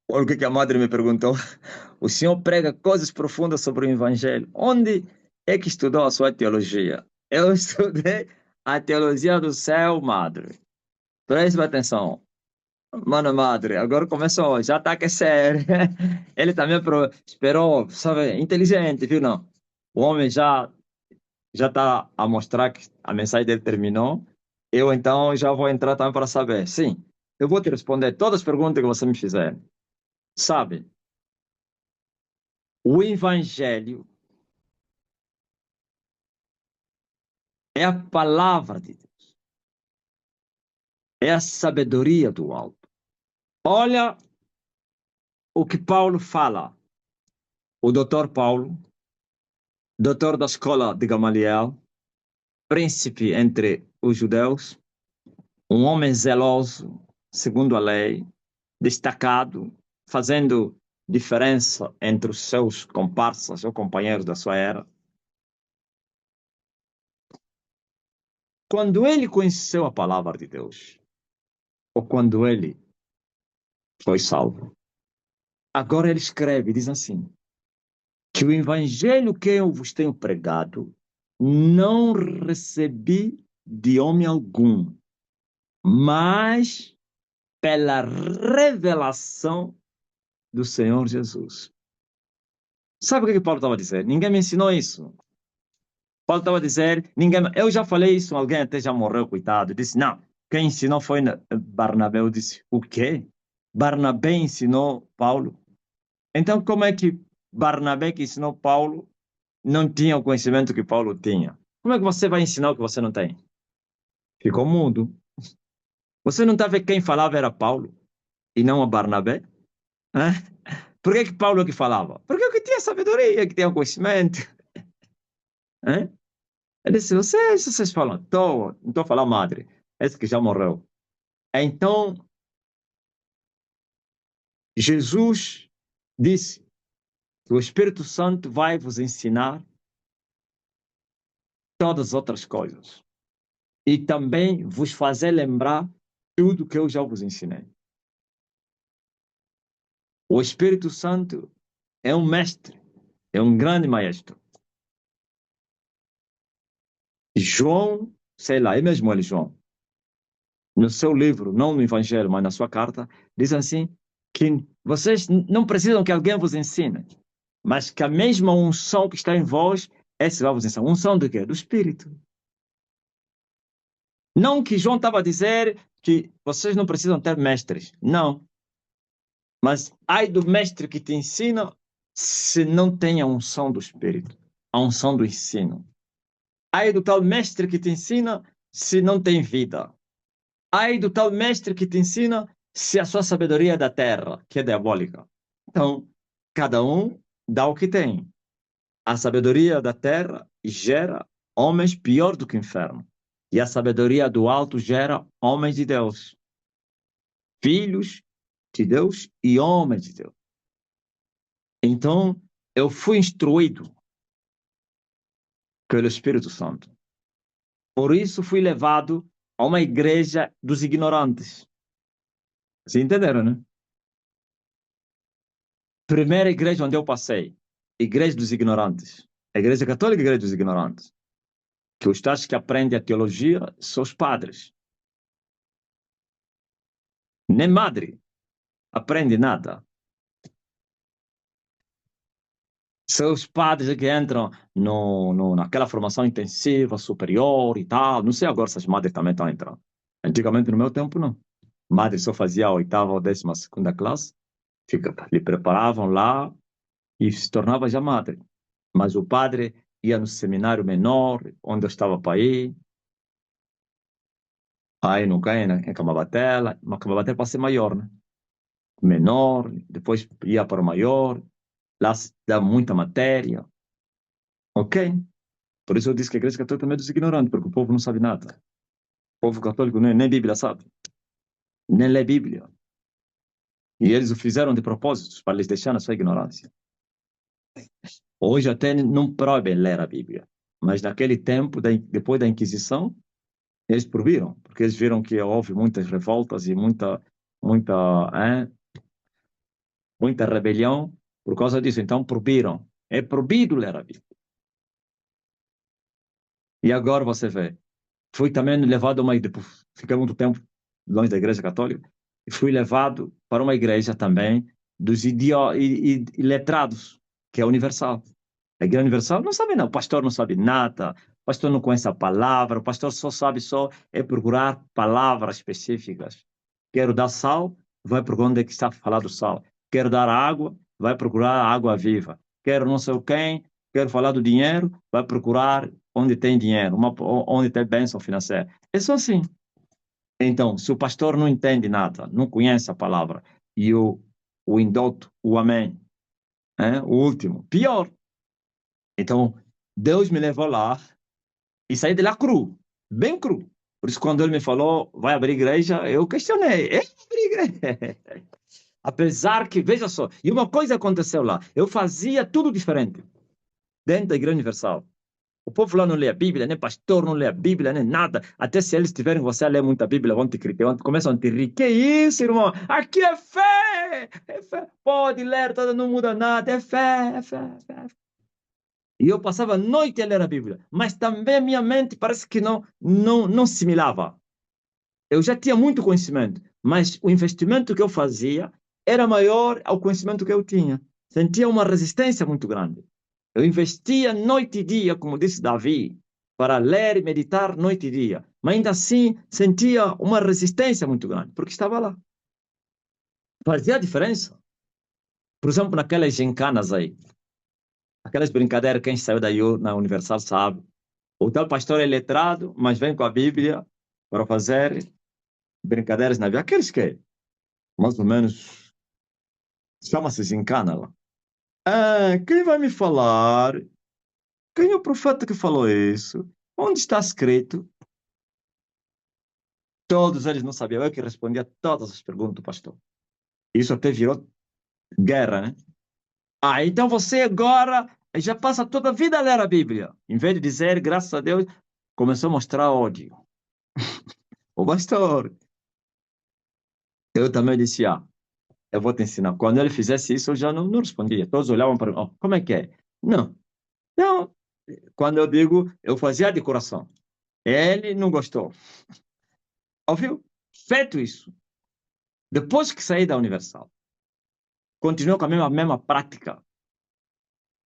Olha o que a madre me perguntou. O senhor prega coisas profundas sobre o Evangelho. Onde é que estudou a sua teologia? Eu estudei a teologia do céu, madre. Preste atenção. Mano, madre, agora começou, já tá que é sério. Ele também esperou, sabe, inteligente, viu, não? O homem já tá a mostrar que a mensagem dele terminou. Eu, então, já vou entrar também para saber. Sim, eu vou te responder todas as perguntas que você me fizer. Sabe, o Evangelho é a palavra de Deus, é a sabedoria do alto. Olha o que Paulo fala. O doutor Paulo, doutor da escola de Gamaliel, príncipe entre os judeus, um homem zeloso, segundo a lei, destacado, fazendo diferença entre os seus comparsas ou companheiros da sua era. Quando ele conheceu a palavra de Deus, ou quando ele foi salvo, agora ele escreve, diz assim, que o evangelho que eu vos tenho pregado não recebi de homem algum, mas pela revelação do Senhor Jesus. Sabe o que Paulo estava dizendo? Ninguém me ensinou isso. Paulo estava dizendo, ninguém, eu já falei isso, alguém até já morreu, coitado. Disse, não, quem ensinou foi Barnabé. Eu disse, o quê? Barnabé ensinou Paulo? Então, como é que Barnabé que ensinou Paulo não tinha o conhecimento que Paulo tinha? Como é que você vai ensinar o que você não tem? Ficou mudo. Você não está vendo quem falava era Paulo e não a Barnabé? Hã? Por que Paulo é que falava? Porque é que tinha sabedoria, que tinha conhecimento. Hã? Ele disse, vocês falam, não estou falando madre, esse que já morreu. Então, Jesus disse que o Espírito Santo vai vos ensinar todas as outras coisas e também vos fazer lembrar tudo que eu já vos ensinei. O Espírito Santo é um mestre, é um grande maestro. João, sei lá, é mesmo ele, João, no seu livro, não no Evangelho, mas na sua carta, diz assim que vocês não precisam que alguém vos ensine, mas que a mesma unção que está em vós, essa vai vos ensinar. Unção de quê? Do Espírito. Não que João estava a dizer que vocês não precisam ter mestres. Não. Mas ai do mestre que te ensina se não tem a unção do Espírito, a unção do ensino. Ai do tal mestre que te ensina se não tem vida. Ai do tal mestre que te ensina se a sua sabedoria é da terra, que é diabólica. Então, cada um dá o que tem. A sabedoria da terra gera homens pior do que o inferno. E a sabedoria do alto gera homens de Deus, filhos de Deus e homens de Deus. Então, eu fui instruído pelo Espírito Santo. Por isso, fui levado a uma igreja dos ignorantes. Vocês entenderam, né? Primeira igreja onde eu passei, igreja dos ignorantes. A igreja católica, igreja dos ignorantes. Que os tais que aprendem a teologia são os padres. Nem madre aprende nada. São os padres que entram naquela formação intensiva, superior e tal. Não sei agora se as madres também estão entrando. Antigamente, no meu tempo, não. Madre só fazia a oitava ou 12ª classe, lhe preparavam lá e se tornava já madre. Mas o padre ia no seminário menor, onde eu estava para ir, aí não cai em Camabatela, mas Camabatela para ser maior, né? Menor, depois ia para o maior, lá se dá muita matéria, ok? Por isso eu disse que a igreja católica também é dos ignorantes, porque o povo não sabe nada. O povo católico nem Bíblia sabe, nem lê Bíblia. E eles o fizeram de propósito, para lhes deixar na sua ignorância. Hoje até não proíbem ler a Bíblia, mas naquele tempo, depois da Inquisição, eles proibiram, porque eles viram que houve muitas revoltas e muita, muita rebelião por causa disso. Então, proibiram. É proibido ler a Bíblia. E agora você vê. Fui também levado a uma igreja, fiquei muito tempo longe da igreja católica, e fui levado para uma igreja também dos iletrados, que é universal. A igreja universal não sabe não, o pastor não sabe nada, o pastor não conhece a palavra, o pastor só sabe é procurar palavras específicas. Quero dar sal, vai procurar onde é que está falado do sal. Quero dar água, vai procurar água viva. Quero não sei o quem, quero falar do dinheiro, vai procurar onde tem dinheiro, onde tem bênção financeira. É só assim. Então, se o pastor não entende nada, não conhece a palavra, e o indulto, o amém, o último, pior. Então, Deus me levou lá e saí de lá cru, bem cru. Por isso, quando ele me falou, vai abrir igreja, eu questionei. É abrir igreja? Apesar que, veja só, e uma coisa aconteceu lá, eu fazia tudo diferente dentro da Igreja Universal. O povo lá não lê a Bíblia, nem pastor não lê a Bíblia, nem nada. Até se eles tiverem você a ler muita Bíblia, vão te criticar, começam a te rir. Que isso, irmão? Aqui é fé! É fé. Pode ler, toda não muda nada. É fé, é fé, é fé. E eu passava a noite a ler a Bíblia, mas também minha mente parece que não assimilava. Eu já tinha muito conhecimento, mas o investimento que eu fazia era maior ao conhecimento que eu tinha. Sentia uma resistência muito grande. Eu investia noite e dia, como disse Davi, para ler e meditar noite e dia. Mas ainda assim sentia uma resistência muito grande, porque estava lá. Fazia a diferença. Por exemplo, naquelas gincanas aí, aquelas brincadeiras, quem saiu daí na Universal sabe. O tal pastor é letrado, mas vem com a Bíblia para fazer brincadeiras na vida. Aqueles que, mais ou menos, chama-se gincana lá. Ah, quem vai me falar? Quem é o profeta que falou isso? Onde está escrito? Todos eles não sabiam. Eu que respondia todas as perguntas do pastor. Isso até virou guerra, né? Ah, então você agora já passa toda a vida a ler a Bíblia. Em vez de dizer, graças a Deus, começou a mostrar ódio. O pastor, eu também disse, eu vou te ensinar. Quando ele fizesse isso, eu já não respondia. Todos olhavam para mim, oh, como é que é? Não, não. Quando eu digo, eu fazia de coração. Ele não gostou. Ouviu? Feito isso. Depois que saí da Universal, continuou com a mesma prática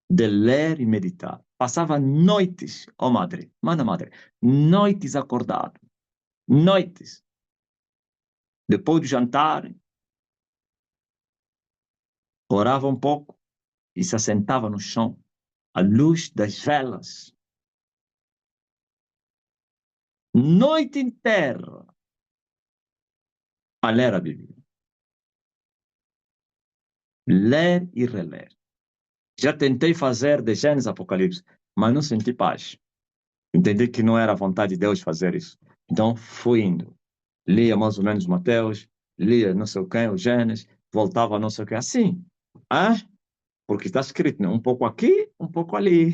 de ler e meditar. Passava noites, oh madre, manda madre, noites acordado, noites. Depois do jantar, orava um pouco e se assentava no chão, à luz das velas. Noite inteira a ler a Bíblia. Ler e reler. Já tentei fazer de Gênesis Apocalipse, mas não senti paz. Entendi que não era a vontade de Deus fazer isso. Então fui indo. Lia mais ou menos Mateus, lia não sei o quê, o Gênesis, voltava a não sei o quê. Assim. Ah, porque está escrito, né? Um pouco aqui, um pouco ali.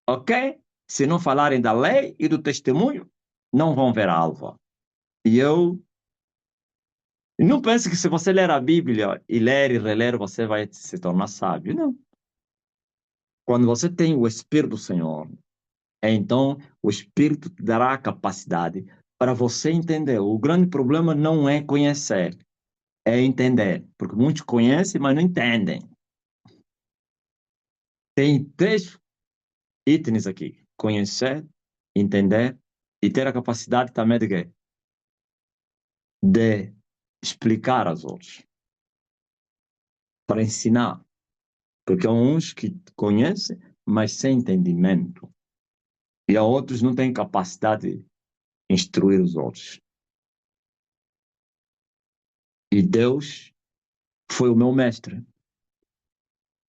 Ok? Se não falarem da lei e do testemunho, não vão ver a alva. E eu não pense que se você ler a Bíblia e ler e reler, você vai se tornar sábio. Não. Quando você tem o Espírito do Senhor, então o Espírito te dará a capacidade para você entender. O grande problema não é conhecer, é entender. Porque muitos conhecem, mas não entendem. Tem três itens aqui: conhecer, entender e ter a capacidade também de quê? De explicar aos outros, para ensinar. Porque há uns que conhecem, mas sem entendimento. E há outros que não têm capacidade de instruir os outros. E Deus foi o meu mestre.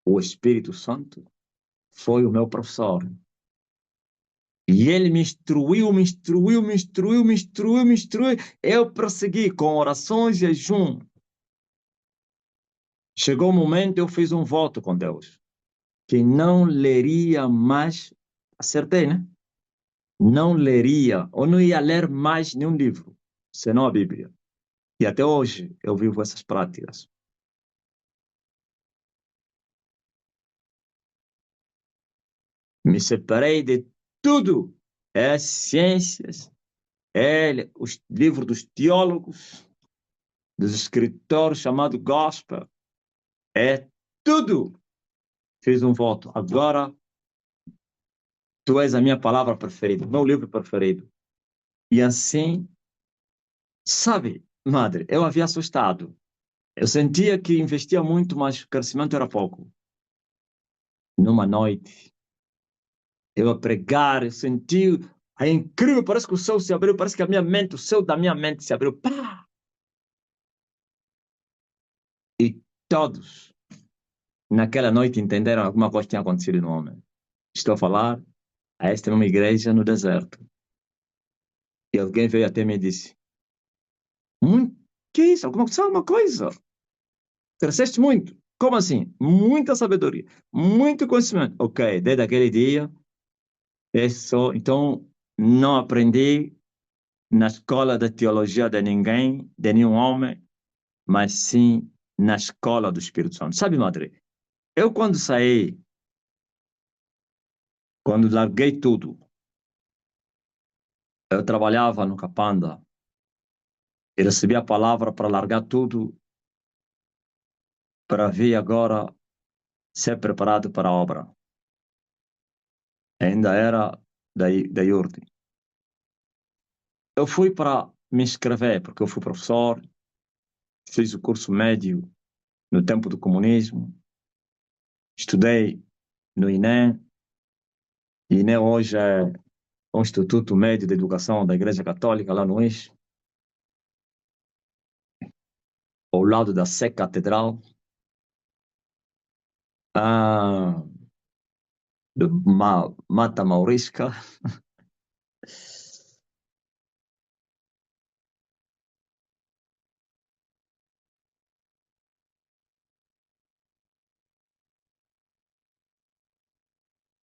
O Espírito Santo foi o meu professor. E ele me instruiu, me instruiu, me instruiu, me instruiu, me instruiu. Eu prossegui com orações e jejum. Chegou o momento, eu fiz um voto com Deus, que não leria mais, acertei, né? Não leria, ou não ia ler mais nenhum livro, senão a Bíblia. E até hoje eu vivo essas práticas. Me separei de tudo. É as ciências, os livros dos teólogos, dos escritores chamados gospel. É tudo. Fiz um voto. Agora, tu és a minha palavra preferida, meu livro preferido. E assim, sabe, madre, eu havia assustado. Eu sentia que investia muito, mas o crescimento era pouco. Numa noite, eu a pregar, eu senti, é incrível, parece que o céu se abriu, parece que a minha mente, o céu da minha mente se abriu. Pá! E todos, naquela noite, entenderam que alguma coisa tinha acontecido no homem. Estou a falar a esta mesma igreja no deserto. E alguém veio até mim e disse, que isso? Alguma coisa? Cresceste muito. Como assim? Muita sabedoria, muito conhecimento. Ok, desde aquele dia, é só. Então, não aprendi na escola de teologia de ninguém, de nenhum homem, mas sim na escola do Espírito Santo. Sabe, Madre, eu quando saí, quando larguei tudo, eu trabalhava no Capanda e recebi a palavra para largar tudo, para vir agora ser preparado para a obra. Ainda era da IURD. Eu fui para me inscrever, porque eu fui professor, fiz o curso médio no tempo do comunismo, estudei no INEM, e INEM hoje é o Instituto Médio de Educação da Igreja Católica, lá no Eixo, ao lado da Sé Catedral, ah, do Mata Maurisca.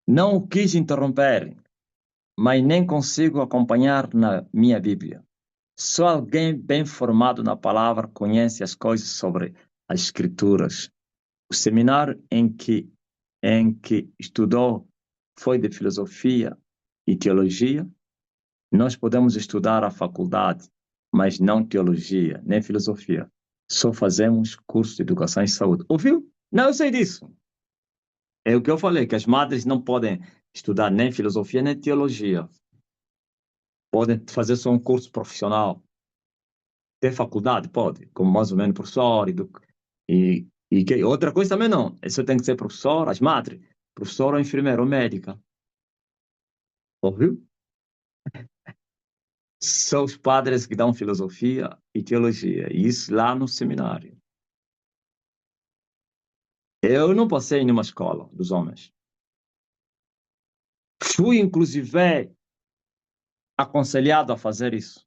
Não o quis interromper, mas nem consigo acompanhar na minha Bíblia. Só alguém bem formado na palavra conhece as coisas sobre as Escrituras. O seminário em que estudou foi de filosofia e teologia. Nós podemos estudar a faculdade, mas não teologia, nem filosofia. Só fazemos curso de educação e saúde. Ouviu? Não, eu sei disso. É o que eu falei, que as madres não podem estudar nem filosofia, nem teologia. Podem fazer só um curso profissional. Ter faculdade? Pode, como mais ou menos professor. Outra coisa também não. Isso tem que ser professor, as madres. Professor ou enfermeira ou médica. Ouviu? São os padres que dão filosofia e teologia. E isso lá no seminário. Eu não passei em nenhuma escola dos homens. Fui, inclusive, aconselhado a fazer isso.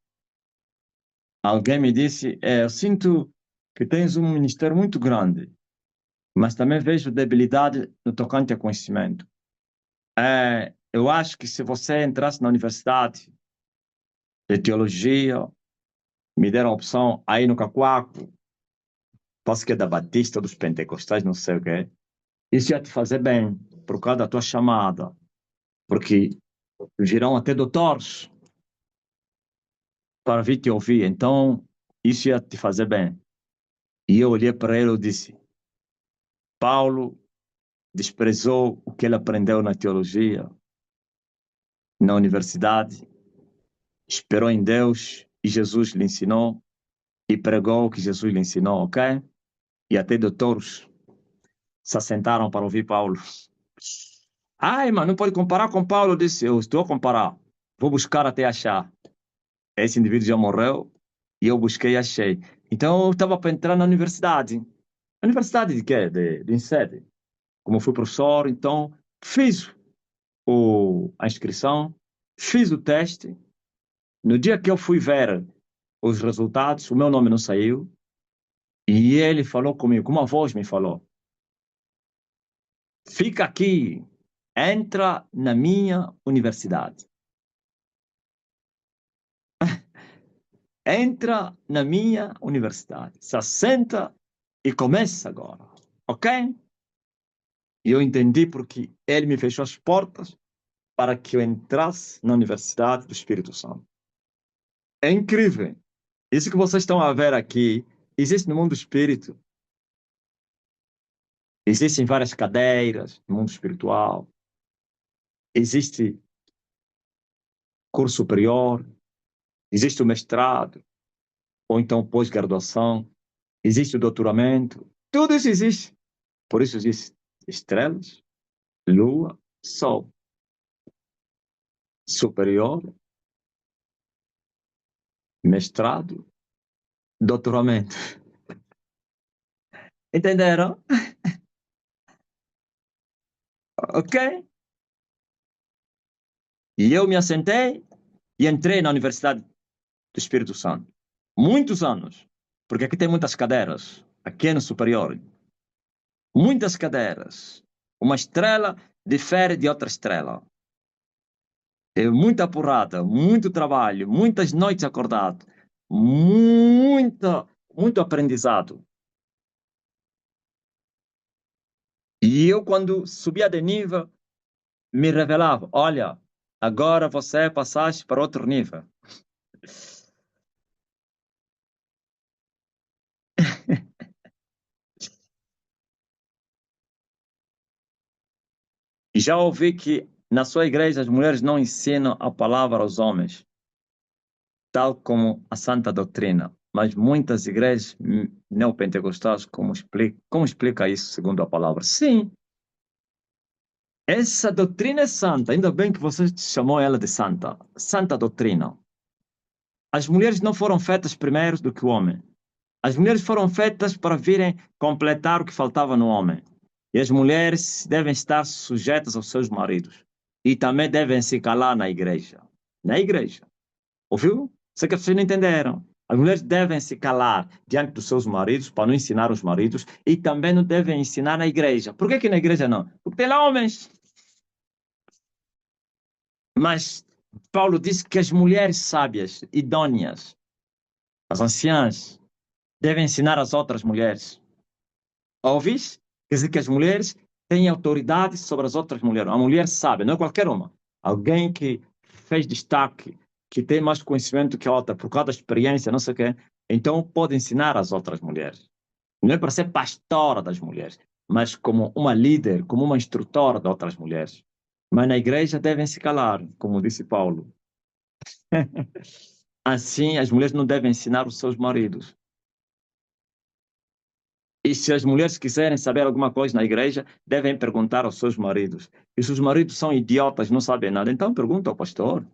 Alguém me disse, eu sinto que tens um ministério muito grande, mas também vejo debilidade no tocante a conhecimento. Eu acho que se você entrasse na universidade de teologia, me deram a opção aí no Cacoaco, posso que é da Batista, dos Pentecostais, não sei o que é. Isso ia te fazer bem, por causa da tua chamada, porque virão até doutores para vir te ouvir, então isso ia te fazer bem. E eu olhei para ele e disse, Paulo desprezou o que ele aprendeu na teologia, na universidade, esperou em Deus e Jesus lhe ensinou e pregou o que Jesus lhe ensinou, ok? E até doutores se assentaram para ouvir Paulo. Ai, mas não pode comparar com Paulo. Eu disse, eu estou a comparar. Vou buscar até achar. Esse indivíduo já morreu e eu busquei e achei. Então eu estava para entrar na universidade. Universidade de quê? De INSEAD. Como fui professor, então fiz a inscrição, fiz o teste. No dia que eu fui ver os resultados, o meu nome não saiu. E ele falou comigo, com uma voz me falou: fica aqui, entra na minha universidade. entra na minha universidade, se assenta e começa agora, ok? E eu entendi porque ele me fechou as portas para que eu entrasse na Universidade do Espírito Santo. É incrível. Isso que vocês estão a ver aqui, existe no mundo do espírito. Existem várias cadeiras no mundo espiritual. Existe curso superior, existe o mestrado, ou então pós-graduação, existe o doutoramento. Tudo isso existe. Por isso existe estrelas, lua, sol, superior, mestrado, doutoramento. Entenderam? Ok? E eu me assentei e entrei na Universidade do Espírito Santo. Muitos anos. Porque aqui tem muitas cadeiras. Aqui no superior. Muitas cadeiras. Uma estrela difere de outra estrela. É muita porrada, muito trabalho, muitas noites acordado, muito aprendizado. E eu, quando subia de nível, me revelava: olha, agora você passaste para outro nível. E já ouvi que na sua igreja as mulheres não ensinam a palavra aos homens, tal como a santa doutrina. Mas muitas igrejas neopentecostais, como explica isso segundo a palavra? Sim, essa doutrina é santa, ainda bem que você chamou ela de santa. Santa doutrina. As mulheres não foram feitas primeiro do que o homem. As mulheres foram feitas para virem completar o que faltava no homem. E as mulheres devem estar sujeitas aos seus maridos. E também devem se calar na igreja. Na igreja. Ouviu? Isso é que vocês não entenderam. As mulheres devem se calar diante dos seus maridos para não ensinar os maridos e também não devem ensinar na igreja. Por que na igreja não? Porque tem lá homens. Mas Paulo disse que as mulheres sábias, idôneas, as anciãs, devem ensinar as outras mulheres. Ouvis? Quer dizer que as mulheres têm autoridade sobre as outras mulheres. A mulher sábia, não é qualquer uma. Alguém que fez destaque, que tem mais conhecimento que a outra, por causa da experiência, não sei o quê. Então pode ensinar as outras mulheres. Não é para ser pastora das mulheres, mas como uma líder, como uma instrutora de outras mulheres. Mas na igreja devem se calar, como disse Paulo. Assim, as mulheres não devem ensinar os seus maridos. E se as mulheres quiserem saber alguma coisa na igreja, devem perguntar aos seus maridos. E se os maridos são idiotas, não sabem nada, então pergunta ao pastor.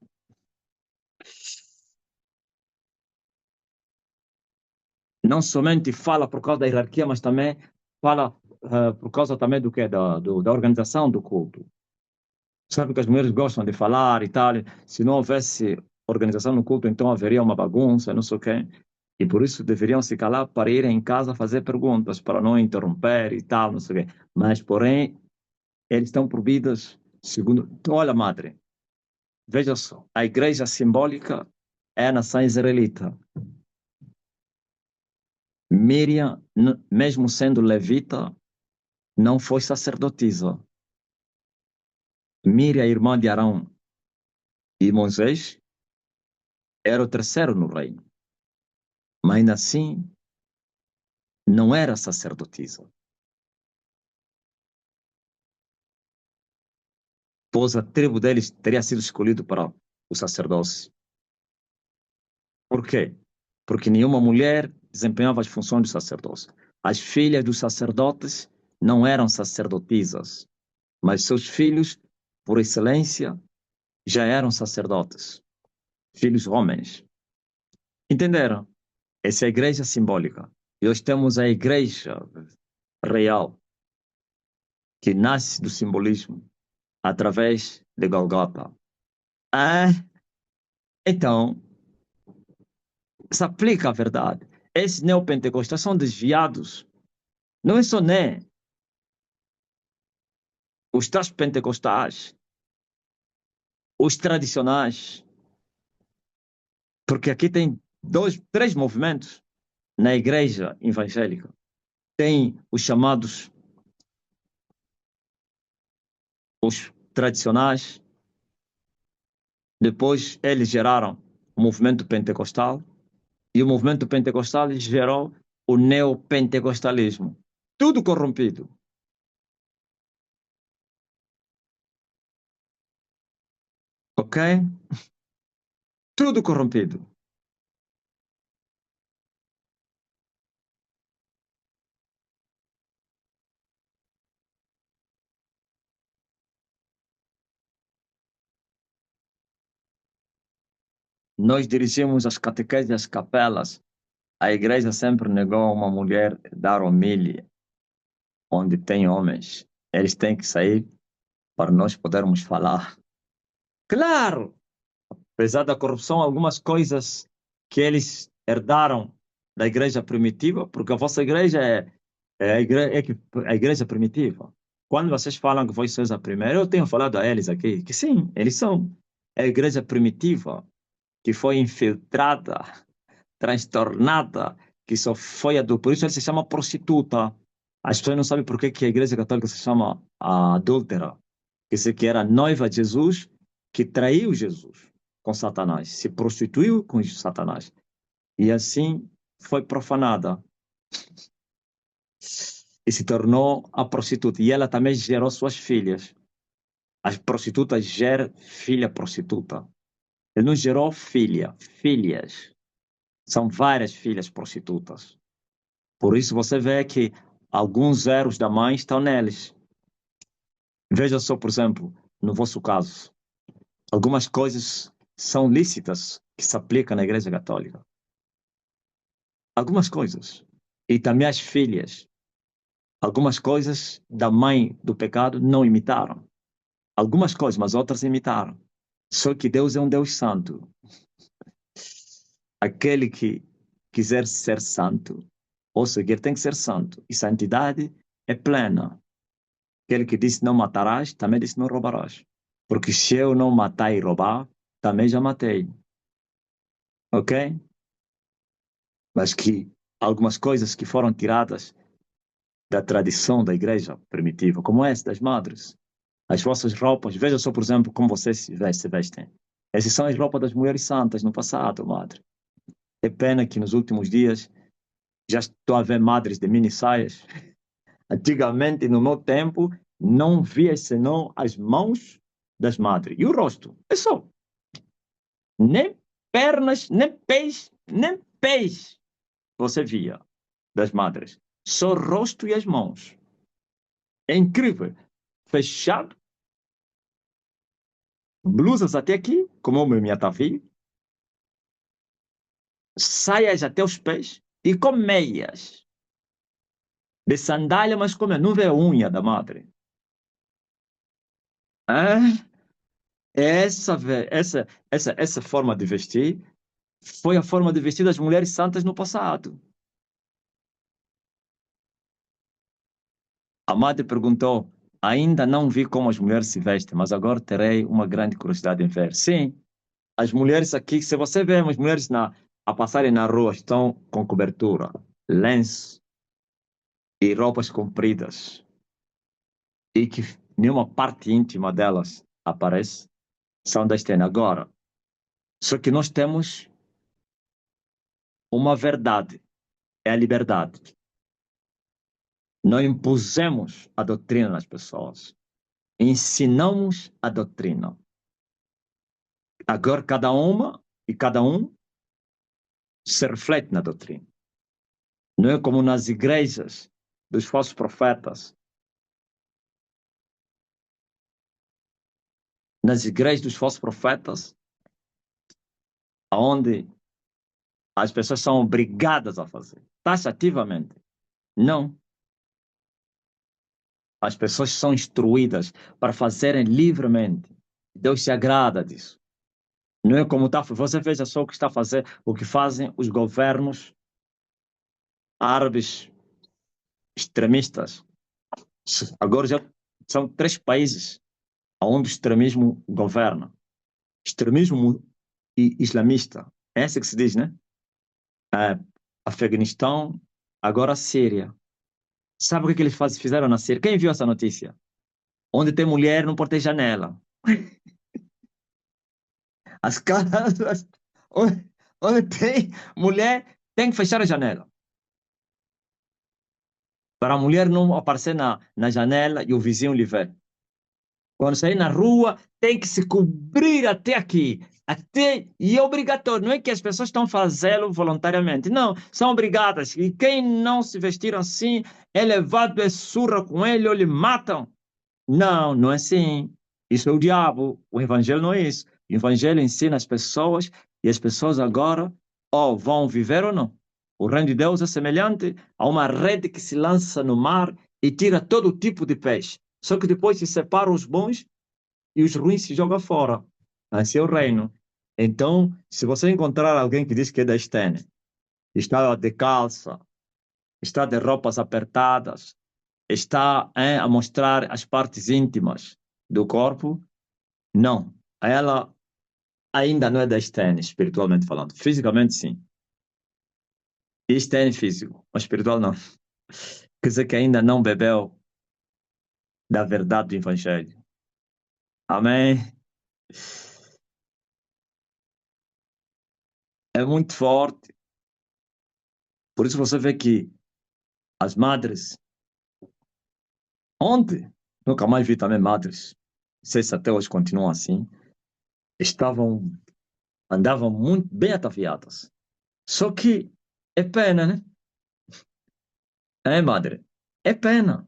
Não somente fala por causa da hierarquia, mas também fala por causa também do que da organização do culto. Sabe que as mulheres gostam de falar e tal. Se não houvesse organização no culto, então haveria uma bagunça, não sei o quê. E por isso deveriam se calar para ir em casa fazer perguntas, para não interromper e tal, não sei o quê. Mas, porém, eles estão proibidos, segundo. Então, olha, madre, veja só, a igreja simbólica é a nação israelita. Miriam, mesmo sendo levita, não foi sacerdotisa. Miriam, irmã de Arão e Moisés, era o terceiro no reino. Mas ainda assim, não era sacerdotisa. Pois a tribo deles teria sido escolhida para o sacerdócio. Por quê? Porque nenhuma mulher desempenhava as funções do sacerdócio. As filhas dos sacerdotes não eram sacerdotisas, mas seus filhos, por excelência, já eram sacerdotes, filhos homens. Entenderam? Essa é a igreja simbólica. E hoje temos a igreja real, que nasce do simbolismo, através de Golgota. Ah, então, se aplica a verdade. Esses neopentecostais são desviados. Não é só os tais pentecostais, os tradicionais, porque aqui tem três movimentos na igreja evangélica. Tem os chamados, os tradicionais, depois eles geraram o movimento pentecostal, e o movimento pentecostal gerou o neopentecostalismo. Tudo corrompido. Ok? Tudo corrompido. Nós dirigimos as catequeses e as capelas. A igreja sempre negou a uma mulher dar homilia onde tem homens. Eles têm que sair para nós podermos falar. Claro! Apesar da corrupção, algumas coisas que eles herdaram da igreja primitiva, porque a vossa igreja é a igreja primitiva. Quando vocês falam que foi César I, eu tenho falado a eles aqui que sim, eles são a igreja primitiva, que foi infiltrada, transtornada, que só foi por isso ele se chama prostituta. As pessoas não sabem por que a igreja católica se chama a adúltera, que era a noiva de Jesus, que traiu Jesus com Satanás, se prostituiu com Satanás. E assim foi profanada e se tornou a prostituta. E ela também gerou suas filhas. As prostitutas geram filha prostituta. Ele não gerou filha, filhas. São várias filhas prostitutas. Por isso você vê que alguns erros da mãe estão neles. Veja só, por exemplo, no vosso caso, algumas coisas são lícitas que se aplicam na Igreja Católica. Algumas coisas. E também as filhas. Algumas coisas da mãe do pecado não imitaram. Algumas coisas, mas outras imitaram. Só que Deus é um Deus santo. Aquele que quiser ser santo, ou seguir, tem que ser santo. E santidade é plena. Aquele que disse não matarás, também disse não roubarás. Porque se eu não matar e roubar, também já matei. Ok? Mas que algumas coisas que foram tiradas da tradição da igreja primitiva, como essa das madres, as vossas roupas, veja só, por exemplo, como vocês se vestem. Essas são as roupas das mulheres santas no passado, madre. É pena que nos últimos dias já estou a ver madres de mini saias. Antigamente, no meu tempo, não via senão as mãos das madres e o rosto. É só. Nem pernas, nem pés você via das madres. Só o rosto e as mãos. É incrível. Fechado, blusas até aqui, como o meu minha tafi, saias até os pés e com meias. De sandália, mas como não vê a unha da madre. É, essa forma de vestir foi a forma de vestir das mulheres santas no passado. A madre perguntou: ainda não vi como as mulheres se vestem, mas agora terei uma grande curiosidade em ver. Sim, as mulheres aqui, se você vê as mulheres a passarem na rua, estão com cobertura, lenço e roupas compridas, e que nenhuma parte íntima delas aparece, são da externa. Agora, só que nós temos uma verdade, é a liberdade. Não impusemos a doutrina nas pessoas, ensinamos a doutrina. Agora cada uma e cada um se reflete na doutrina. Não é como nas igrejas dos falsos profetas. Nas igrejas dos falsos profetas, onde as pessoas são obrigadas a fazer, taxativamente. Não. As pessoas são instruídas para fazerem livremente. Deus se agrada disso. Não é como está. Você veja só o que está a fazer, o que fazem os governos árabes extremistas. Agora já são 3 países onde o extremismo governa. Extremismo e islamista. É assim que se diz, né? É, Afeganistão, agora Síria. Sabe o que eles fizeram na Síria? Quem viu essa notícia? Onde tem mulher não pode ter janela. As casas onde, onde tem mulher tem que fechar a janela. Para a mulher não aparecer na janela e o vizinho lhe ver. Quando sair na rua, tem que se cobrir até aqui. Até, e é obrigatório, não é que as pessoas estão fazendo voluntariamente. Não, são obrigadas. E quem não se vestir assim é levado, é surra com ele ou lhe matam. Não, não é assim. Isso é o diabo. O evangelho não é isso. O evangelho ensina as pessoas e as pessoas agora ou vão viver ou não. O reino de Deus é semelhante a uma rede que se lança no mar e tira todo tipo de peixe. Só que depois se separa os bons e os ruins se joga fora. Assim é o reino. Então, se você encontrar alguém que diz que é da Estene, está de calça, está de roupas apertadas, está a mostrar as partes íntimas do corpo, não. Ela ainda não é da Estene, espiritualmente falando. Fisicamente, sim. Estene físico, mas espiritual não. Quer dizer que ainda não bebeu da verdade do Evangelho. Amém? É muito forte. Por isso você vê que as madres, ontem, nunca mais vi também madres, não sei se até hoje continuam assim, estavam, andavam muito bem ataviadas. Só que é pena, né? É, madre, é pena,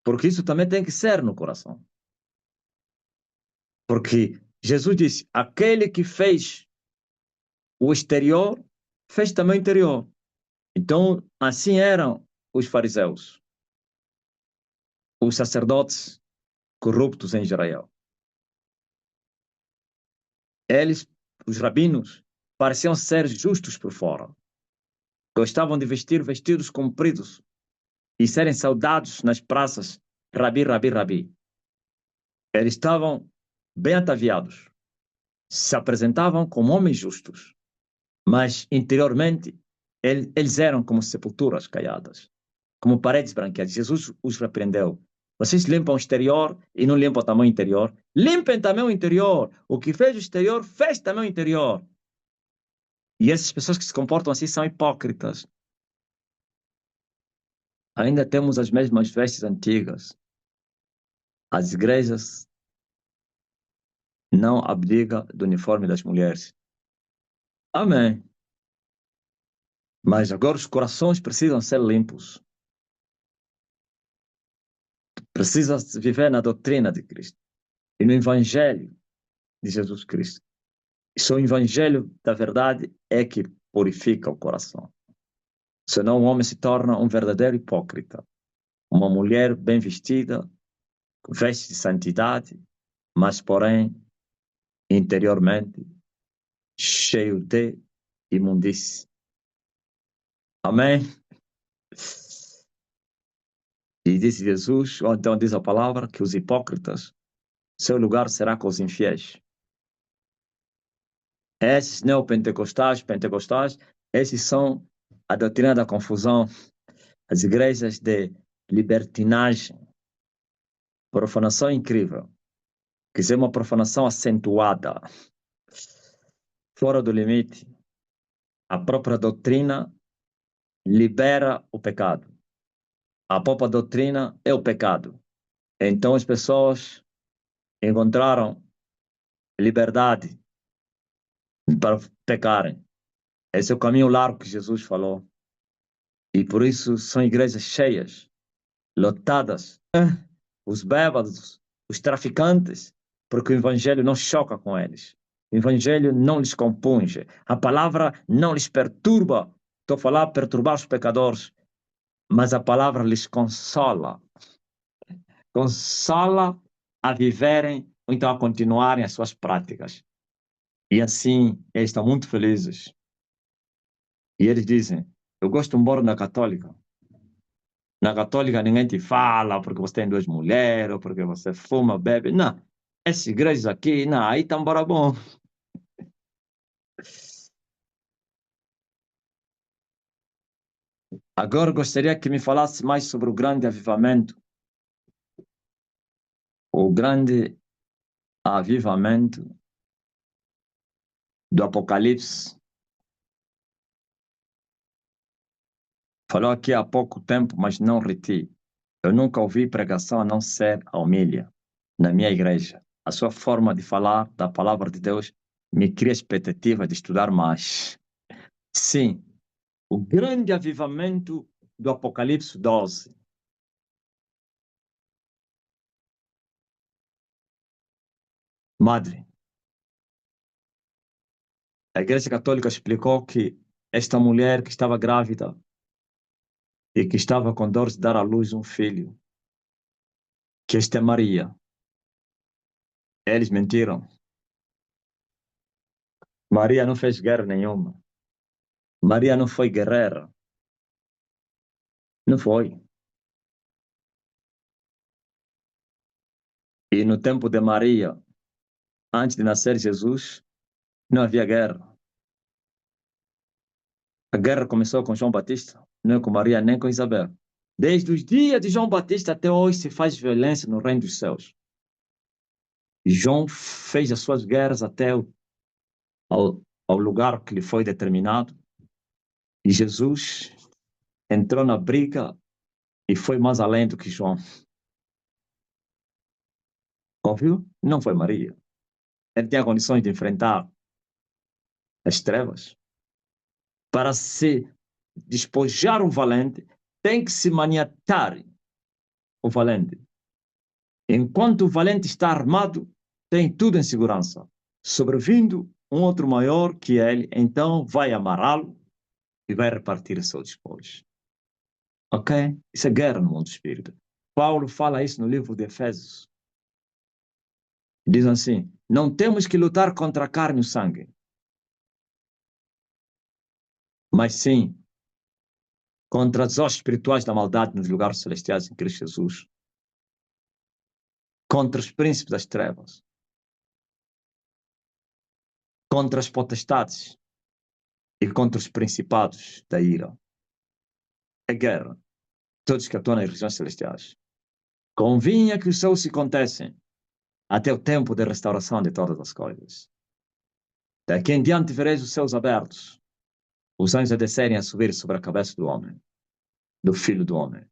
porque isso também tem que ser no coração. Porque Jesus disse: aquele que fez o exterior, fez também o interior. Então, assim eram os fariseus, os sacerdotes corruptos em Israel. Eles, os rabinos, pareciam ser justos por fora. Gostavam de vestir vestidos compridos e serem saudados nas praças, Rabi, Rabi, Rabi. Eles estavam bem ataviados, se apresentavam como homens justos, mas interiormente eles eram como sepulturas caiadas, como paredes branqueadas. Jesus os repreendeu. Vocês limpam o exterior e não limpam também o interior. Limpem também o interior. O que fez o exterior, fez também o interior. E essas pessoas que se comportam assim são hipócritas. Ainda temos as mesmas vestes antigas. As igrejas não abdicam do uniforme das mulheres. Amém. Mas agora os corações precisam ser limpos. Precisa viver na doutrina de Cristo e no Evangelho de Jesus Cristo. E só o Evangelho da verdade é que purifica o coração. Senão o homem se torna um verdadeiro hipócrita. Uma mulher bem vestida, veste de santidade, mas porém interiormente cheio de imundície. Amém? E disse Jesus, ou então diz a palavra, que os hipócritas, seu lugar será com os infiéis. Esses neopentecostais, pentecostais, esses são a doutrina da confusão, as igrejas de libertinagem, profanação incrível, quer dizer, uma profanação acentuada, fora do limite. A própria doutrina libera o pecado. A própria doutrina é o pecado. Então as pessoas encontraram liberdade para pecarem. Esse é o caminho largo que Jesus falou. E por isso são igrejas cheias, lotadas. Os bêbados, os traficantes, porque o evangelho não choca com eles. O evangelho não lhes compunge. A palavra não lhes perturba. Estou a falar perturbar os pecadores, mas a palavra lhes consola. Consola a viverem ou então a continuarem as suas práticas. E assim, eles estão muito felizes. E eles dizem: eu gosto embora da católica. Na católica ninguém te fala porque você tem duas mulheres, ou porque você fuma, bebe. Não. Essas igrejas aqui, não, aí tá embora bom. Agora gostaria que me falasse mais sobre o grande avivamento. O grande avivamento do Apocalipse. Falou aqui há pouco tempo, mas não reti. Eu nunca ouvi pregação a não ser a homilia na minha igreja. A sua forma de falar da palavra de Deus me cria expectativa de estudar mais. Sim, o grande avivamento do Apocalipse 12. Madre, a Igreja Católica explicou que esta mulher que estava grávida e que estava com dor de dar à luz um filho, que esta é Maria. Eles mentiram. Maria não fez guerra nenhuma. Maria não foi guerreira. Não foi. E no tempo de Maria, antes de nascer Jesus, não havia guerra. A guerra começou com João Batista, não é com Maria nem com Isabel. Desde os dias de João Batista até hoje se faz violência no reino dos céus. E João fez as suas guerras até ao lugar que lhe foi determinado. E Jesus entrou na briga e foi mais além do que João. Ouviu? Não foi Maria. Ele tinha condições de enfrentar as trevas. Para se despojar o valente, tem que se maniatar o valente. Enquanto o valente está armado, tem tudo em segurança. Sobrevindo um outro maior que ele, então vai amarrá-lo e vai repartir o seu despojo. Ok? Isso é guerra no mundo do espírito. Paulo fala isso no livro de Efésios. Diz assim: não temos que lutar contra a carne e o sangue, mas sim contra as hostes espirituais da maldade nos lugares celestiais em Cristo Jesus, contra os príncipes das trevas, contra as potestades e contra os principados da ira. É guerra. Todos que atuam nas regiões celestiais. Convinha que os céus se contessem até o tempo de restauração de todas as coisas. Daqui em diante vereis os céus abertos, os anjos a descerem a subir sobre a cabeça do homem, do filho do homem.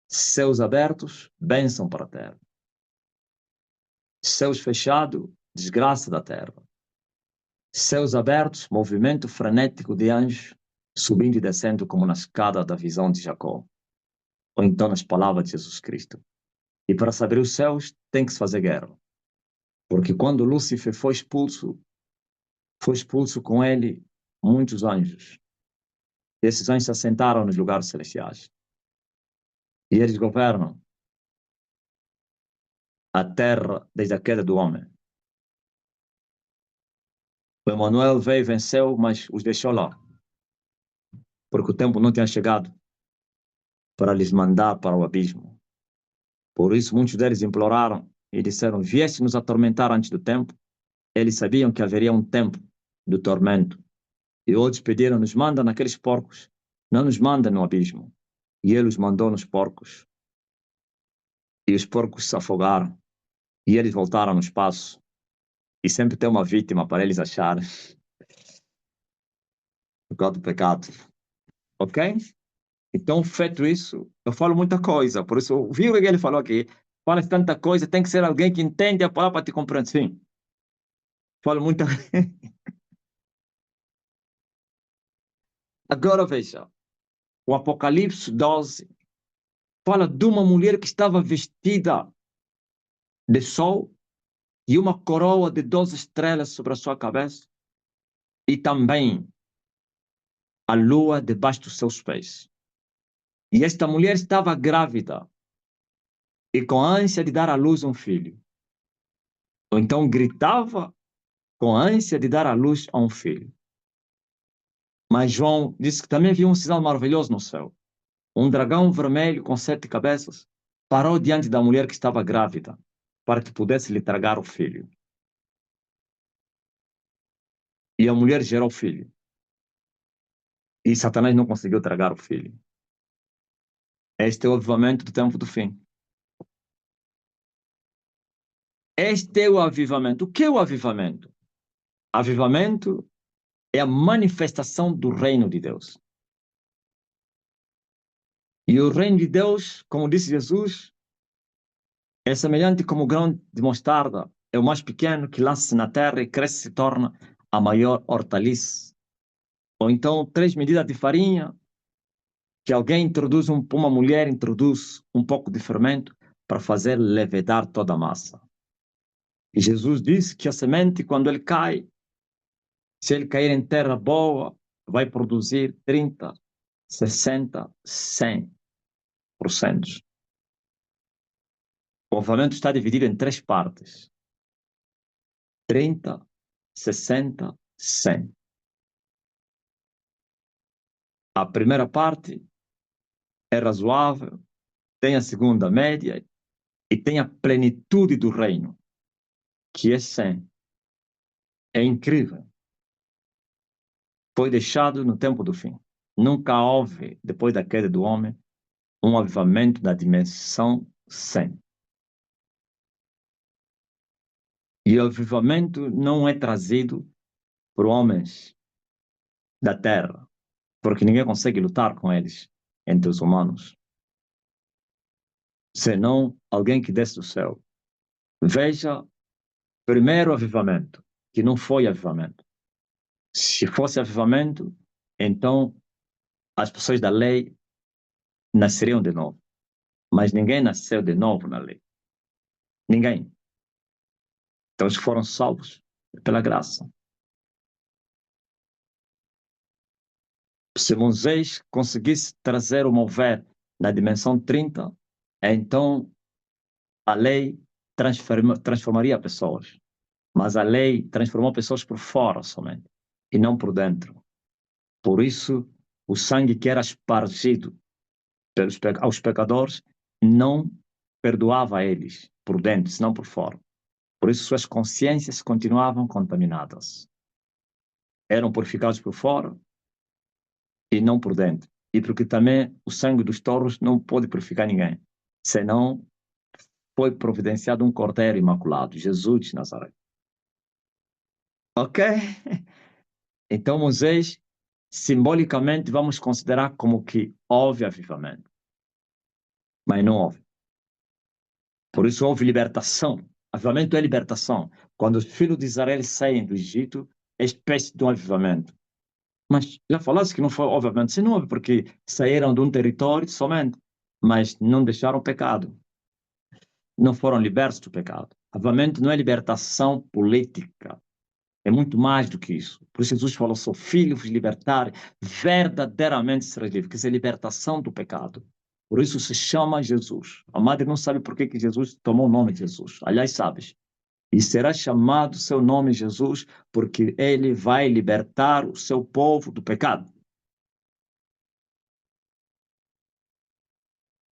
Céus abertos, bênção para a terra. Céus fechados, desgraça da terra. Céus abertos, movimento frenético de anjos, subindo e descendo como na escada da visão de Jacó, ou então nas palavras de Jesus Cristo. E para saber os céus, tem que se fazer guerra. Porque quando Lúcifer foi expulso com ele muitos anjos. Esses anjos se assentaram nos lugares celestiais. E eles governam a terra desde a queda do homem. O Emanuel veio e venceu, mas os deixou lá. Porque o tempo não tinha chegado para lhes mandar para o abismo. Por isso, muitos deles imploraram e disseram: vieste nos atormentar antes do tempo. Eles sabiam que haveria um tempo do tormento. E outros pediram: nos manda naqueles porcos. Não nos manda no abismo. E ele os mandou nos porcos. E os porcos se afogaram. E eles voltaram no espaço. E sempre tem uma vítima para eles acharem por causa do pecado. Ok? Então, feito isso, eu falo muita coisa. Por isso, viu o que ele falou aqui? Fala tanta coisa, tem que ser alguém que entende a palavra para te compreender. Sim, falo muita. Agora veja, o Apocalipse 12 fala de uma mulher que estava vestida de sol e uma coroa de 12 estrelas sobre a sua cabeça e também a lua debaixo dos seus pés. E esta mulher estava grávida e com ânsia de dar à luz um filho. Ou então gritava com ânsia de dar à luz a um filho. Mas João disse que também viu um sinal maravilhoso no céu. Um dragão vermelho com 7 cabeças parou diante da mulher que estava grávida para que pudesse lhe tragar o filho. E a mulher gerou o filho. E Satanás não conseguiu tragar o filho. Este é o avivamento do tempo do fim. Este é o avivamento. O que é o avivamento? Avivamento é a manifestação do reino de Deus. E o reino de Deus, como disse Jesus, é semelhante como o grão de mostarda. É o mais pequeno que lança-se na terra e cresce e se torna a maior hortaliça. Ou então, 3 medidas de farinha, que alguém introduz, uma mulher introduz um pouco de fermento para fazer levedar toda a massa. E Jesus disse que a semente, quando ele cai, se ele cair em terra boa, vai produzir 30, 60, 100%. O avivamento está dividido em 3 partes. 30, 60, 100. A primeira parte é razoável, tem a segunda média e tem a plenitude do reino, que é 100. É incrível. Foi deixado no tempo do fim. Nunca houve, depois da queda do homem, um avivamento da dimensão 100. E o avivamento não é trazido por homens da terra, porque ninguém consegue lutar com eles, entre os humanos, senão alguém que desce do céu. Veja, primeiro avivamento, que não foi avivamento. Se fosse avivamento, então as pessoas da lei nasceriam de novo. Mas ninguém nasceu de novo na lei. Ninguém. Então eles foram salvos pela graça. Se Moisés conseguisse trazer o mover na dimensão 30, então a lei transformaria pessoas. Mas a lei transformou pessoas por fora somente, e não por dentro. Por isso, o sangue que era espargido aos pecadores não perdoava a eles por dentro, senão por fora. Por isso, suas consciências continuavam contaminadas. Eram purificados por fora e não por dentro. E porque também o sangue dos touros não pode purificar ninguém, senão foi providenciado um cordeiro imaculado, Jesus de Nazaré. Ok? Então, Moisés, simbolicamente, vamos considerar como que houve avivamento. Mas não houve. Por isso houve libertação. Avivamento é libertação. Quando os filhos de Israel saem do Egito, é espécie de um avivamento. Mas já falaste que não foi, obviamente, se não houve, porque saíram de um território somente, mas não deixaram o pecado. Não foram libertos do pecado. Avivamento não é libertação política. É muito mais do que isso. Por isso Jesus falou, sou filho, vos libertar, verdadeiramente sereis livres, quer dizer, libertação do pecado. Por isso se chama Jesus. A madre não sabe por que Jesus tomou o nome de Jesus. Aliás, sabes. E será chamado seu nome Jesus, porque ele vai libertar o seu povo do pecado.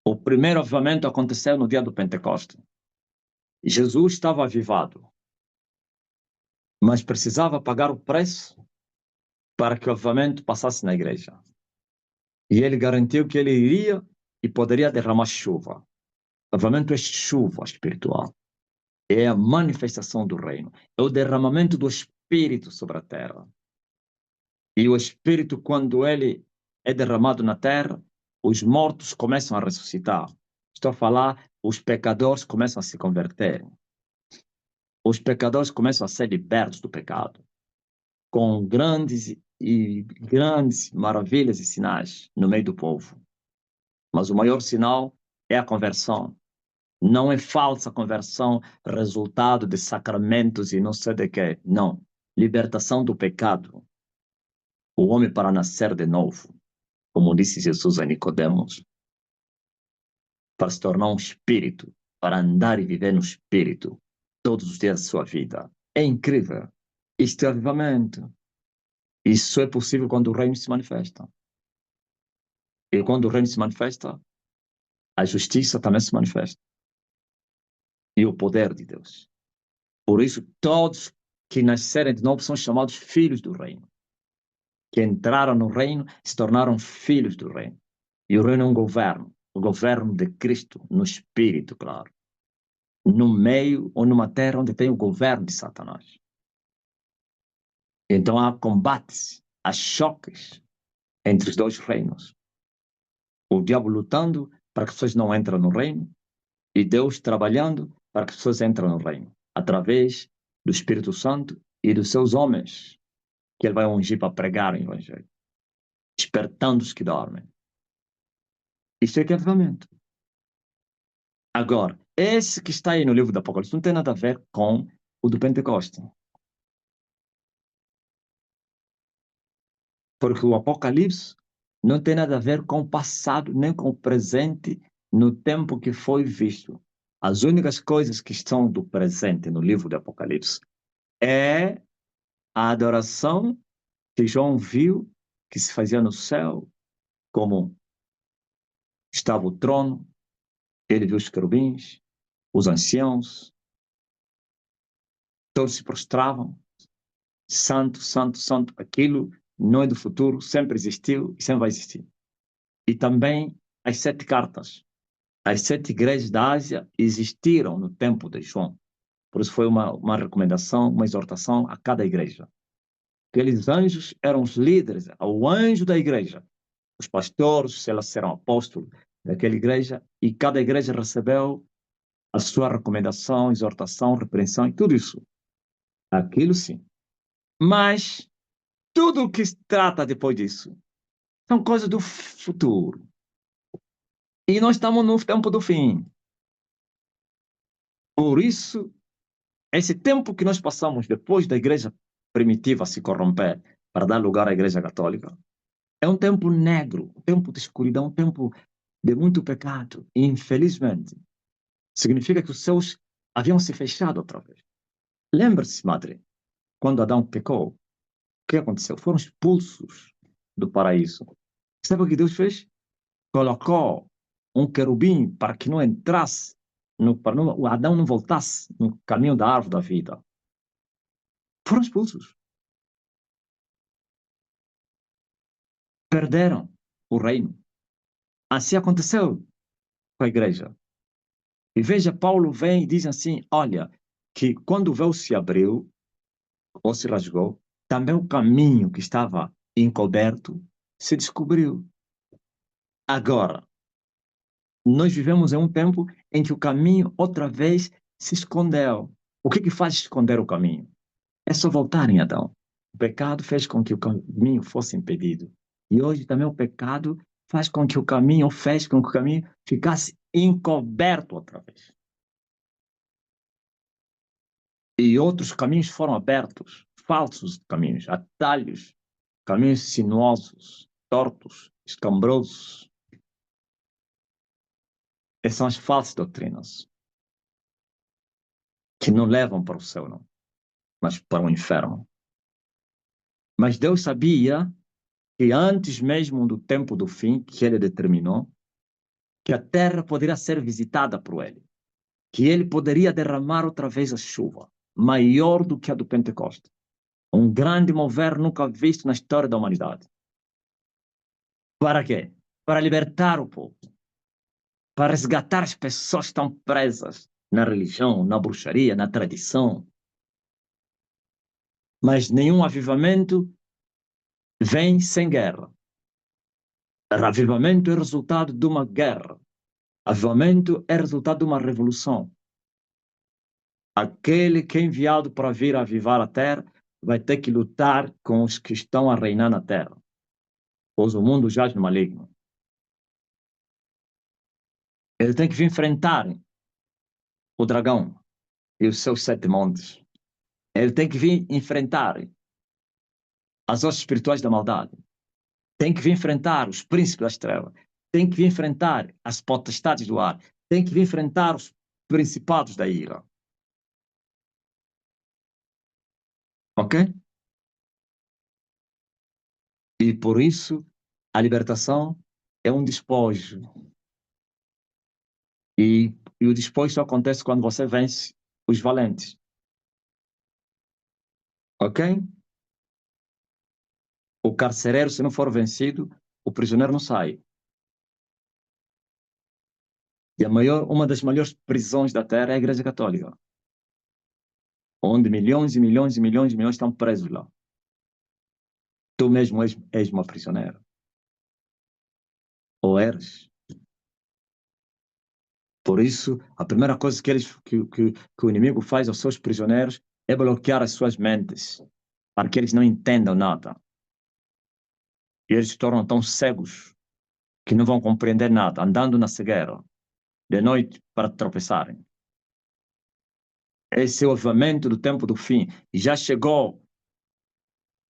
O primeiro avivamento aconteceu no dia do Pentecostes. Jesus estava avivado, mas precisava pagar o preço para que o avivamento passasse na igreja. E ele garantiu que ele iria e poderia derramar chuva. O avivamento é chuva espiritual. É a manifestação do reino. É o derramamento do Espírito sobre a terra. E o Espírito, quando ele é derramado na terra, os mortos começam a ressuscitar. Estou a falar, os pecadores começam a se converter. Os pecadores começam a ser libertos do pecado, com grandes maravilhas e sinais no meio do povo. Mas o maior sinal é a conversão. Não é falsa conversão, resultado de sacramentos e não sei de quê. Não. Libertação do pecado. O homem para nascer de novo, como disse Jesus a Nicodemos, para se tornar um espírito, para andar e viver no espírito todos os dias da sua vida. É incrível. Isto é avivamento. Isso é possível quando o reino se manifesta. E quando o reino se manifesta, a justiça também se manifesta. E o poder de Deus. Por isso, todos que nascerem de novo são chamados filhos do reino. Que entraram no reino se tornaram filhos do reino. E o reino é um governo. o governo de Cristo no espírito, claro, no meio ou numa terra onde tem o governo de Satanás. Então há combates, há choques entre os dois reinos. O diabo lutando para que as pessoas não entrem no reino e Deus trabalhando para que as pessoas entrem no reino, através do Espírito Santo e dos seus homens, que ele vai ungir para pregar o Evangelho, despertando os que dormem. Isso é que é avivamento. Agora, esse que está aí no livro do Apocalipse não tem nada a ver com o do Pentecoste. Porque o Apocalipse não tem nada a ver com o passado, nem com o presente, no tempo que foi visto. As únicas coisas que estão do presente no livro do Apocalipse é a adoração que João viu que se fazia no céu, como estava o trono, ele viu os querubins, os anciãos, todos se prostravam, santo, santo, santo, aquilo não é do futuro, sempre existiu e sempre vai existir. E também as 7 cartas. As 7 igrejas da Ásia existiram no tempo de João. Por isso foi uma recomendação, uma exortação a cada igreja. Aqueles anjos eram os líderes, o anjo da igreja. Os pastores, se elas eram apóstolos daquela igreja, e cada igreja recebeu a sua recomendação, exortação, repreensão e tudo isso. Aquilo sim. Mas tudo o que se trata depois disso são coisas do futuro. E nós estamos no tempo do fim. Por isso, esse tempo que nós passamos depois da igreja primitiva se corromper para dar lugar à igreja católica é um tempo negro, um tempo de escuridão, um tempo de muito pecado. E, infelizmente, significa que os céus haviam se fechado outra vez. Lembre-se, madre, quando Adão pecou, o que aconteceu? Foram expulsos do paraíso. Sabe o que Deus fez? Colocou um querubim para que não entrasse, para o Adão não voltasse no caminho da árvore da vida. Foram expulsos. Perderam o reino. Assim aconteceu com a igreja. E veja, Paulo vem e diz assim, olha, que quando o véu se abriu, ou se rasgou, também o caminho que estava encoberto se descobriu. Agora, nós vivemos em um tempo em que o caminho outra vez se escondeu. O que faz esconder o caminho? É só voltar em Adão. O pecado fez com que o caminho fosse impedido. E hoje também o pecado faz com que o caminho, ou fez com que o caminho ficasse encoberto outra vez. E outros caminhos foram abertos, falsos caminhos, atalhos, caminhos sinuosos, tortos, escambrosos. Essas são as falsas doutrinas, que não levam para o céu, não, mas para o inferno. Mas Deus sabia que antes mesmo do tempo do fim, que ele determinou, que a terra poderia ser visitada por ele, que ele poderia derramar outra vez a chuva, maior do que a do Pentecoste. Um grande mover nunca visto na história da humanidade. Para quê? Para libertar o povo, para resgatar as pessoas que estão presas na religião, na bruxaria, na tradição. Mas nenhum avivamento vem sem guerra. Avivamento é resultado de uma guerra. Avivamento é resultado de uma revolução. Aquele que é enviado para vir avivar a terra vai ter que lutar com os que estão a reinar na terra, pois o mundo jaz no maligno. Ele tem que vir enfrentar o dragão e os seus 7 montes. Ele tem que vir enfrentar as hostes espirituais da maldade. Tem que vir enfrentar os príncipes das trevas. Tem que vir enfrentar as potestades do ar. Tem que vir enfrentar os principados da ira. Ok? E por isso, a libertação é um despojo. E o despojo só acontece quando você vence os valentes. Ok? O carcereiro, se não for vencido, o prisioneiro não sai. E uma das maiores prisões da Terra é a Igreja Católica, onde milhões e milhões e milhões e milhões estão presos lá. Tu mesmo és uma prisioneira. Ou eres. Por isso, a primeira coisa que o inimigo faz aos seus prisioneiros é bloquear as suas mentes, para que eles não entendam nada. E eles se tornam tão cegos que não vão compreender nada, andando na cegueira, de noite para tropeçarem. Esse é o avivamento do tempo do fim. E já chegou.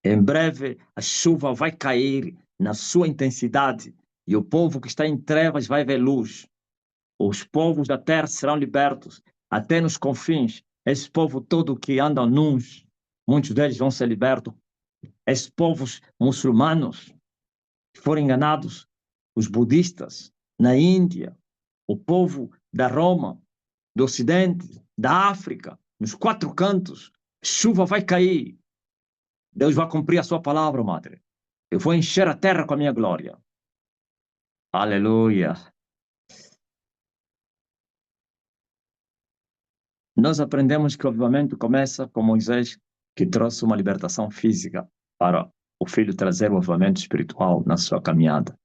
Em breve, a chuva vai cair na sua intensidade e o povo que está em trevas vai ver luz. Os povos da terra serão libertos, até nos confins. Esse povo todo que anda nus, muitos deles vão ser libertos. Esses povos muçulmanos que foram enganados, os budistas na Índia, o povo da Roma, do Ocidente, da África, nos quatro cantos, chuva vai cair. Deus vai cumprir a sua palavra, madre. Eu vou encher a terra com a minha glória. Aleluia. Nós aprendemos que o avivamento começa com Moisés, que trouxe uma libertação física para o filho trazer o avivamento espiritual na sua caminhada.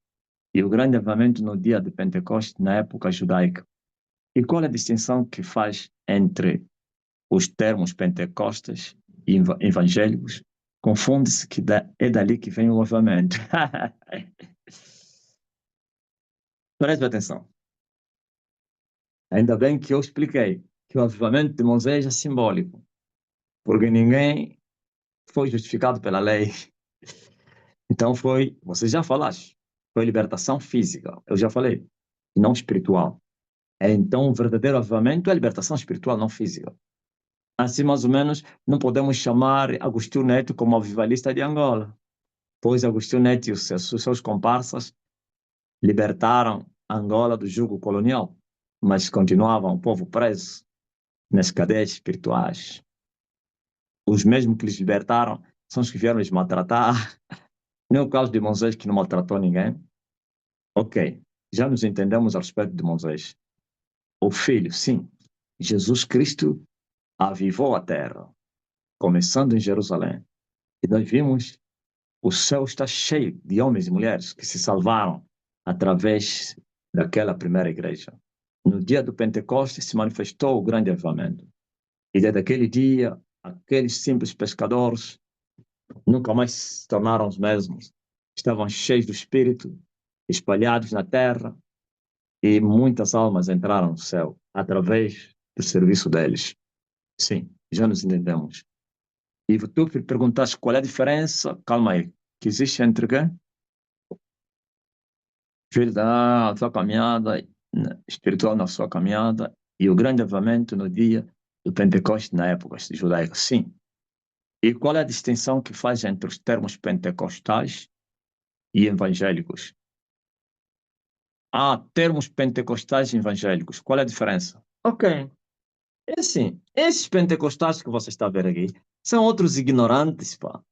E o grande avivamento no dia de Pentecostes, na época judaica. E qual é a distinção que faz entre os termos pentecostes e evangélicos? Confunde-se que é dali que vem o avivamento. Preste atenção. Ainda bem que eu expliquei que o avivamento de Moisés é simbólico, porque ninguém foi justificado pela lei. Então você já falaste, foi libertação física, eu já falei, não espiritual. Então o verdadeiro avivamento é libertação espiritual, não física. Assim, mais ou menos, não podemos chamar Agostinho Neto como avivalista de Angola, pois Agostinho Neto e os seus comparsas libertaram Angola do jugo colonial, mas continuavam o povo preso nas cadeias espirituais. Os mesmos que lhes libertaram são os que vieram lhes maltratar. Nem o caso de Moisés, que não maltratou ninguém. Ok, já nos entendemos a respeito de Moisés. O Filho, sim, Jesus Cristo avivou a terra, começando em Jerusalém. E nós vimos o céu está cheio de homens e mulheres que se salvaram através daquela primeira igreja. No dia do Pentecostes se manifestou o grande avivamento. E desde aquele dia, aqueles simples pescadores nunca mais se tornaram os mesmos. Estavam cheios do Espírito, espalhados na terra, e muitas almas entraram no céu através do serviço deles. Sim, já nos entendemos. E tu perguntaste qual é a diferença, calma aí, que existe entre quê? Filho da sua caminhada espiritual na sua caminhada e o grande avivamento no dia do Pentecostes na época judaica. Sim. E qual é a distinção que faz entre os termos pentecostais e evangélicos? Há termos pentecostais e evangélicos. Qual é a diferença? Ok. É assim, esses pentecostais que você está a ver aqui são outros ignorantes, pá.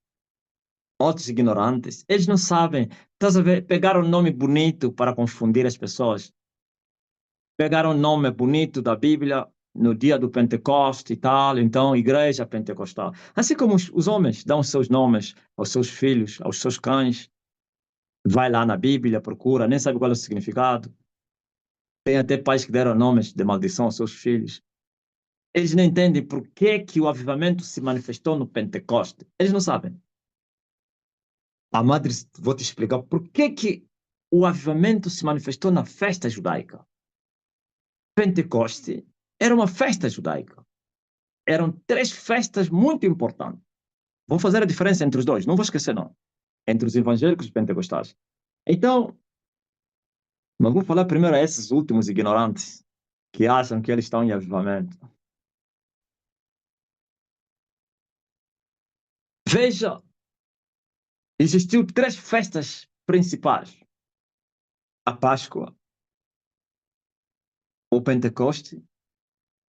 Outros ignorantes. Eles não sabem. Estás a ver? Pegaram um nome bonito para confundir as pessoas. Pegaram um nome bonito da Bíblia no dia do Pentecoste e tal, então igreja pentecostal. Assim como os homens dão seus nomes aos seus filhos, aos seus cães, vai lá na Bíblia, procura, nem sabe qual é o significado. Tem até pais que deram nomes de maldição aos seus filhos. Eles não entendem por que o avivamento se manifestou no Pentecoste. Eles não sabem. A madre, vou te explicar por que o avivamento se manifestou na festa judaica. Pentecoste era uma festa judaica. Eram três festas muito importantes. Vou fazer a diferença entre os dois, não vou esquecer não. Entre os evangélicos e os pentecostais. Então, mas vou falar primeiro a esses últimos ignorantes que acham que eles estão em avivamento. Veja, existiu três festas principais. A Páscoa, o Pentecoste,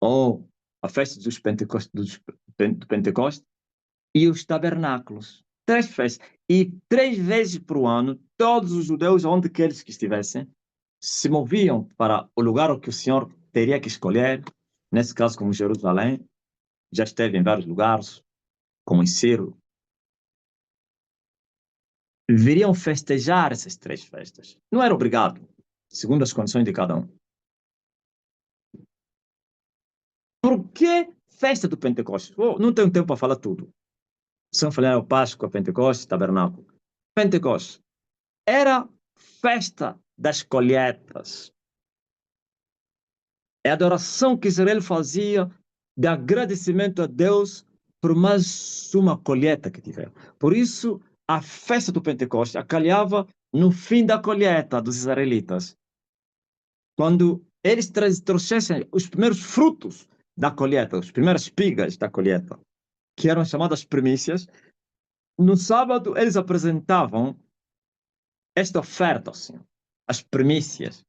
ou a festa do Pentecoste, e os tabernáculos. Três festas. E três vezes por ano, todos os judeus, onde quer que estivessem, se moviam para o lugar que o Senhor teria que escolher, nesse caso como Jerusalém, já esteve em vários lugares, como em Ciro, viriam festejar essas 3 festas. Não era obrigado, segundo as condições de cada um. Por que festa do Pentecostes? Oh, não tenho tempo para falar tudo. São falando Páscoa, Pentecostes, Tabernáculo. Pentecostes era festa das colheitas. É a adoração que Israel fazia de agradecimento a Deus por mais uma colheita que tiveram. Por isso, a festa do Pentecostes acalhava no fim da colheita dos israelitas. Quando eles trouxessem os primeiros frutos da colheita, as primeiras espigas da colheita, que eram chamadas primícias, no sábado eles apresentavam esta oferta, assim, as primícias.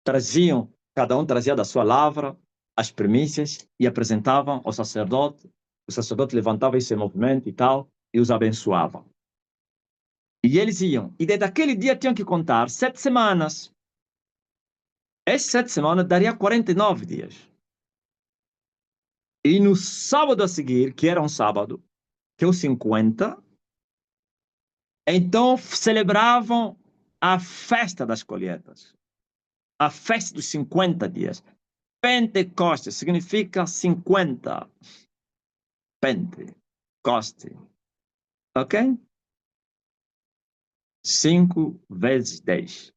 Traziam, cada um trazia da sua lavra as primícias e apresentavam ao sacerdote. O sacerdote levantava esse movimento e tal, e os abençoava. E eles iam. E desde aquele dia tinham que contar 7 semanas. Essas 7 semanas daria 49 dias. E no sábado a seguir, que era um sábado, que é o 50, então celebravam a festa das colheitas. A festa dos 50 dias. Pentecostes significa 50. Pentecoste. Ok? 5 vezes 10.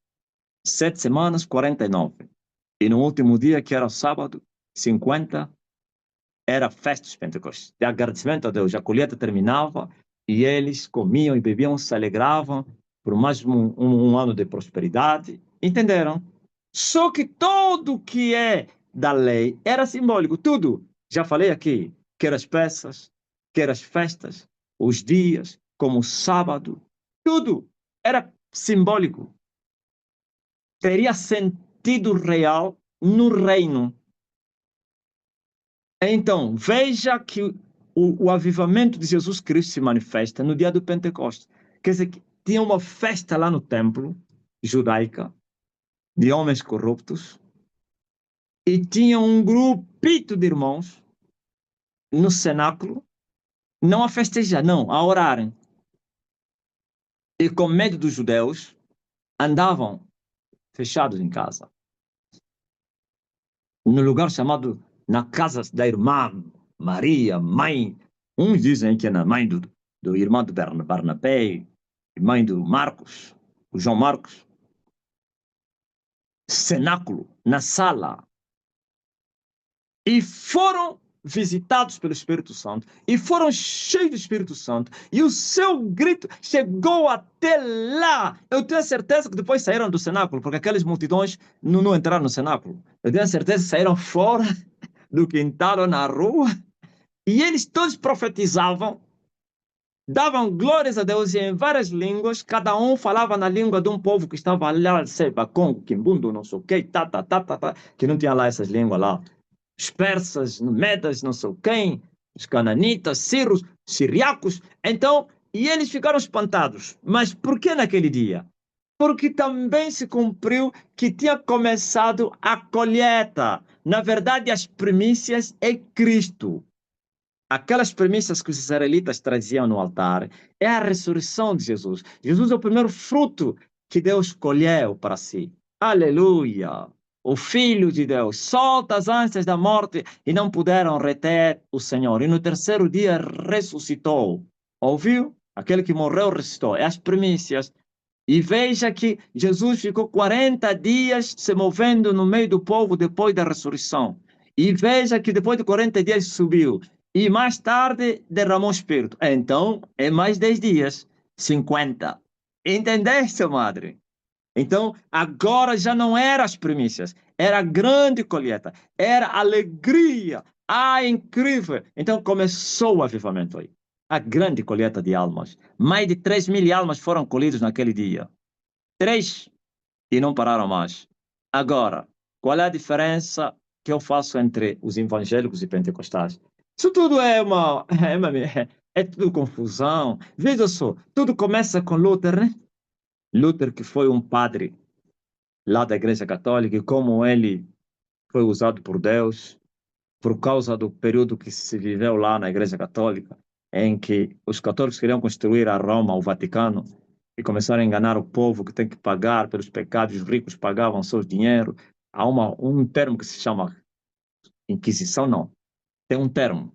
7 semanas, 49. E no último dia, que era o sábado, 50, era festa dos Pentecostes. De agradecimento a Deus. A colheita terminava e eles comiam e bebiam, se alegravam por mais um ano de prosperidade. Entenderam? Só que tudo que é da lei era simbólico. Tudo. Já falei aqui. Quer as peças, quer as festas, os dias, como o sábado. Tudo era simbólico. Teria sentido real no reino. Então, veja que o avivamento de Jesus Cristo se manifesta no dia do Pentecostes. Quer dizer, que tinha uma festa lá no templo judaica de homens corruptos e tinha um grupito de irmãos no cenáculo, não a festejar, não, a orarem. E com medo dos judeus, andavam fechados em casa. No lugar chamado, na casa da irmã Maria, mãe, uns dizem que é na mãe do irmão do Barnabé, mãe do Marcos, o João Marcos, cenáculo, na sala. E foram visitados pelo Espírito Santo, e foram cheios do Espírito Santo, e o seu grito chegou até lá. Eu tenho certeza que depois saíram do cenáculo, porque aquelas multidões não entraram no cenáculo. Eu tenho certeza que saíram fora do quintal ou na rua, e eles todos profetizavam, davam glórias a Deus em várias línguas, cada um falava na língua de um povo que estava lá, Seba, Congo, Quimbundo, não sei o quê, que não tinha lá essas línguas lá. Os persas, medas, não sei quem, os cananitas, sírios, siriacos. Então, e eles ficaram espantados. Mas por que naquele dia? Porque também se cumpriu que tinha começado a colheita. Na verdade, as primícias é Cristo. Aquelas premissas que os israelitas traziam no altar é a ressurreição de Jesus. Jesus é o primeiro fruto que Deus colheu para si. Aleluia! O Filho de Deus solta as ânsias da morte e não puderam reter o Senhor. E no terceiro dia ressuscitou. Ouviu? Aquele que morreu ressuscitou. É as primícias. E veja que Jesus ficou 40 dias se movendo no meio do povo depois da ressurreição. E veja que depois de 40 dias subiu. E mais tarde derramou o Espírito. Então, é mais 10 dias. 50. Entendeste, madre? Então, agora já não eram as primícias. Era a grande colheita. Era alegria. Ah, incrível. Então, começou o avivamento aí. A grande colheita de almas. Mais de 3.000 almas foram colhidas naquele dia. 3. E não pararam mais. Agora, qual é a diferença que eu faço entre os evangélicos e pentecostais? Isso tudo é tudo confusão. Veja só, tudo começa com Luther, né? Luther, que foi um padre lá da Igreja Católica e como ele foi usado por Deus por causa do período que se viveu lá na Igreja Católica, em que os católicos queriam construir a Roma, o Vaticano, e começaram a enganar o povo que tem que pagar pelos pecados, os ricos pagavam seu dinheiro. Há um termo que se chama Inquisição, não, tem um termo.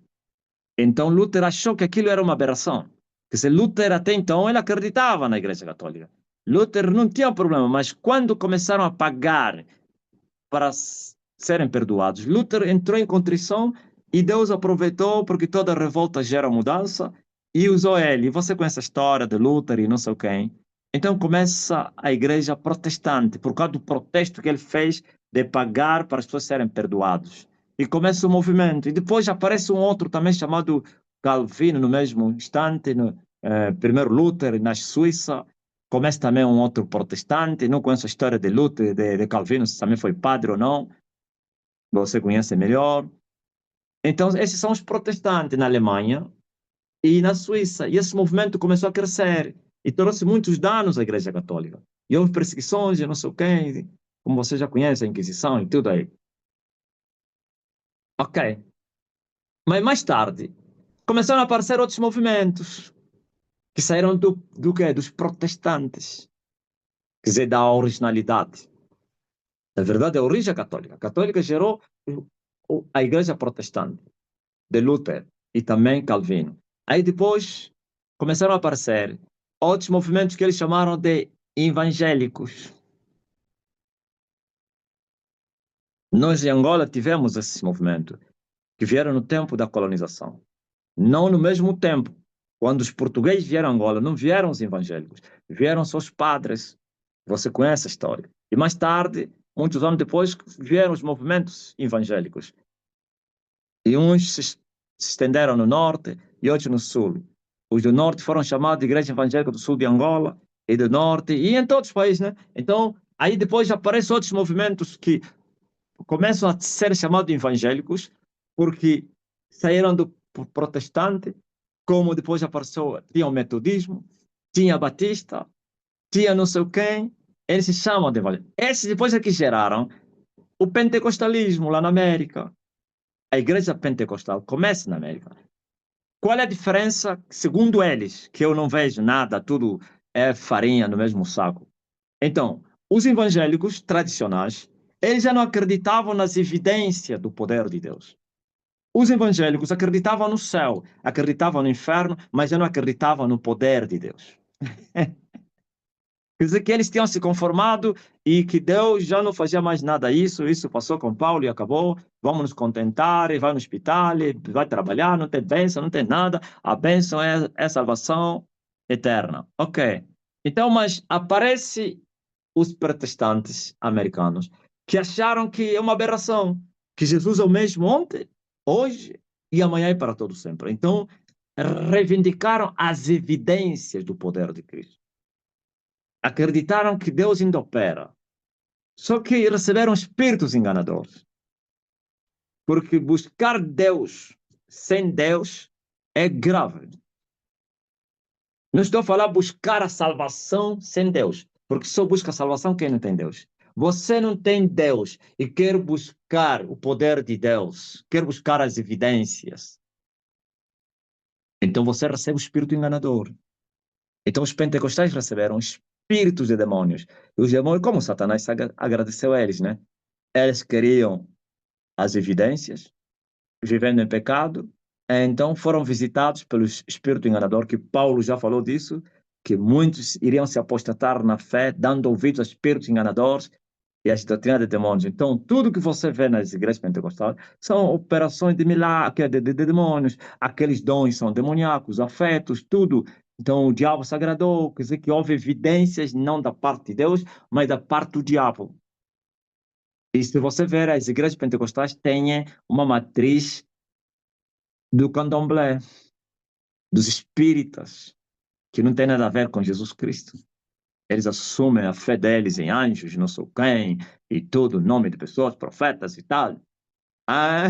Então Lutero achou que aquilo era uma aberração. Que se Lutero até então ele acreditava na Igreja Católica. Lutero não tinha problema, mas quando começaram a pagar para serem perdoados, Lutero entrou em contrição e Deus aproveitou porque toda revolta gera mudança e usou ele. E você conhece a história de Lutero e não sei quem. Então começa a igreja protestante por causa do protesto que ele fez de pagar para as pessoas serem perdoadas. E começa o movimento. E depois aparece um outro também chamado Calvino no mesmo instante, primeiro Lutero na Suíça. Começa também um outro protestante, não conheço a história de Lutero, de Calvino, se também foi padre ou não, você conhece melhor. Então, esses são os protestantes na Alemanha e na Suíça. E esse movimento começou a crescer e trouxe muitos danos à Igreja Católica. E houve perseguições, eu não sei o quê, como você já conhece, a Inquisição e tudo aí. Ok. Mas mais tarde, começaram a aparecer outros movimentos que saíram do quê? Dos protestantes. Quer dizer, da originalidade. Na verdade, é a origem católica. A católica gerou a igreja protestante, de Lutero e também Calvino. Aí depois começaram a aparecer outros movimentos que eles chamaram de evangélicos. Nós em Angola tivemos esse movimento, que vieram no tempo da colonização. Não no mesmo tempo. Quando os portugueses vieram a Angola, não vieram os evangélicos, vieram só os padres. Você conhece a história. E mais tarde, muitos anos depois, vieram os movimentos evangélicos. E uns se estenderam no norte e outros no sul. Os do norte foram chamados de Igreja Evangélica do Sul de Angola e do norte, e em todos os países, né? Então, aí depois aparecem outros movimentos que começam a ser chamados de evangélicos porque saíram do protestante, como depois apareceu, tinha o metodismo, tinha batista, tinha não sei quem, eles se chamam de evangélicos. Esses depois é que geraram o pentecostalismo lá na América. A igreja pentecostal começa na América. Qual é a diferença, segundo eles, que eu não vejo nada, tudo é farinha no mesmo saco? Então, os evangélicos tradicionais, eles já não acreditavam nas evidências do poder de Deus. Os evangélicos acreditavam no céu, acreditavam no inferno, mas já não acreditavam no poder de Deus. Quer dizer que eles tinham se conformado e que Deus já não fazia mais nada isso passou com Paulo e acabou, vamos nos contentar, e vai no hospital, e vai trabalhar, não tem bênção, não tem nada, a bênção é salvação eterna. Ok. Então, mas aparece os protestantes americanos que acharam que é uma aberração, que Jesus é o mesmo ontem, hoje e amanhã e para todo sempre. Então, reivindicaram as evidências do poder de Cristo. Acreditaram que Deus ainda opera. Só que receberam espíritos enganadores. Porque buscar Deus sem Deus é grave. Não estou a falar buscar a salvação sem Deus. Porque só busca a salvação quem não tem Deus. Você não tem Deus e quer buscar o poder de Deus, quer buscar as evidências. Então você recebe o espírito enganador. Então os pentecostais receberam espíritos de demônios. E os demônios, como Satanás agradeceu a eles, né? Eles queriam as evidências, vivendo em pecado, então foram visitados pelo espírito enganador, que Paulo já falou disso, que muitos iriam se apostatar na fé, dando ouvidos a espíritos enganadores e às doutrinas de demônios. Então, tudo que você vê nas igrejas pentecostais são operações de milagres, de demônios, aqueles dons são demoníacos, afetos, tudo. Então, o diabo se agradou, quer dizer que houve evidências não da parte de Deus, mas da parte do diabo. E se você ver, as igrejas pentecostais têm uma matriz do candomblé, dos espíritas, que não tem nada a ver com Jesus Cristo. Eles assumem a fé deles em anjos, não sei quem, e todo o nome de pessoas, profetas e tal. Ah,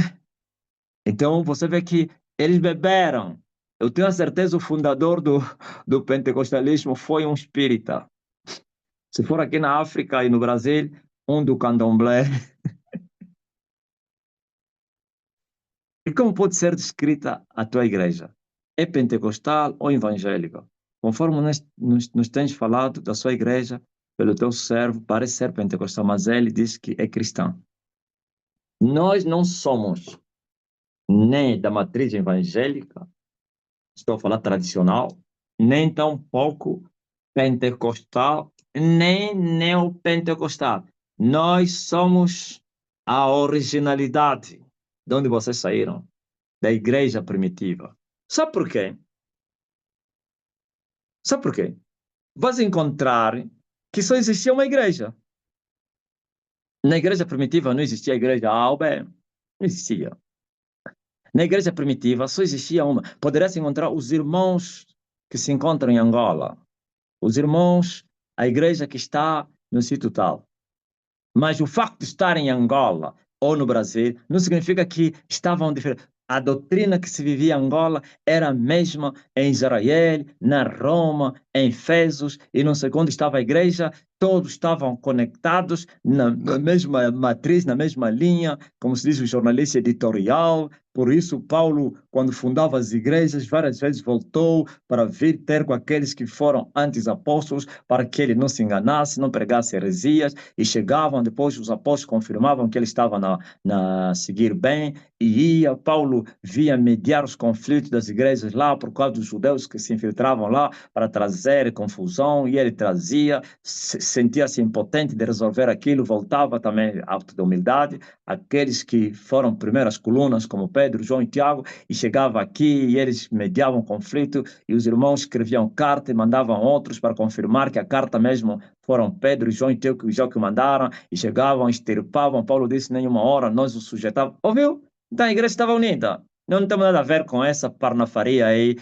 então você vê que eles beberam. Eu tenho a certeza o fundador do pentecostalismo foi um espírita. Se for aqui na África e no Brasil, um do candomblé. E como pode ser descrita a tua igreja? É pentecostal ou evangélica? Conforme nos tens falado da sua igreja, pelo teu servo, parece ser pentecostal, mas ele diz que é cristão. Nós não somos nem da matriz evangélica, estou a falar tradicional, nem tampouco pentecostal, nem neopentecostal. Nós somos a originalidade de onde vocês saíram, da igreja primitiva. Sabe por quê? Sabe por quê? Vais encontrar que só existia uma igreja. Na igreja primitiva não existia a igreja A ou B. Não existia. Na igreja primitiva só existia uma. Poderás encontrar os irmãos que se encontram em Angola. Os irmãos, a igreja que está no sítio tal. Mas o facto de estar em Angola ou no Brasil não significa que estavam diferentes. A doutrina que se vivia em Angola era a mesma em Israel, na Roma, em Efésios, e não sei onde estava a igreja, todos estavam conectados na mesma matriz, na mesma linha, como se diz o jornalista editorial. Por isso, Paulo, quando fundava as igrejas, várias vezes voltou para vir ter com aqueles que foram antes apóstolos, para que ele não se enganasse, não pregasse heresias, e chegavam depois, os apóstolos confirmavam que ele estava na seguir bem, e ia, Paulo via mediar os conflitos das igrejas lá, por causa dos judeus que se infiltravam lá, para trazer confusão, e ele trazia, sentia-se impotente de resolver aquilo, voltava também alto da humildade, aqueles que foram primeiras colunas, como Pedro, João e Tiago, e chegava aqui e eles mediavam conflito, e os irmãos escreviam carta e mandavam outros para confirmar que a carta mesmo foram Pedro, João e Tiago que mandaram, e chegavam, extirpavam. Paulo disse: nenhuma hora nós os sujeitávamos. Ouviu? Então a igreja estava unida. Não tem nada a ver com essa parnafaria aí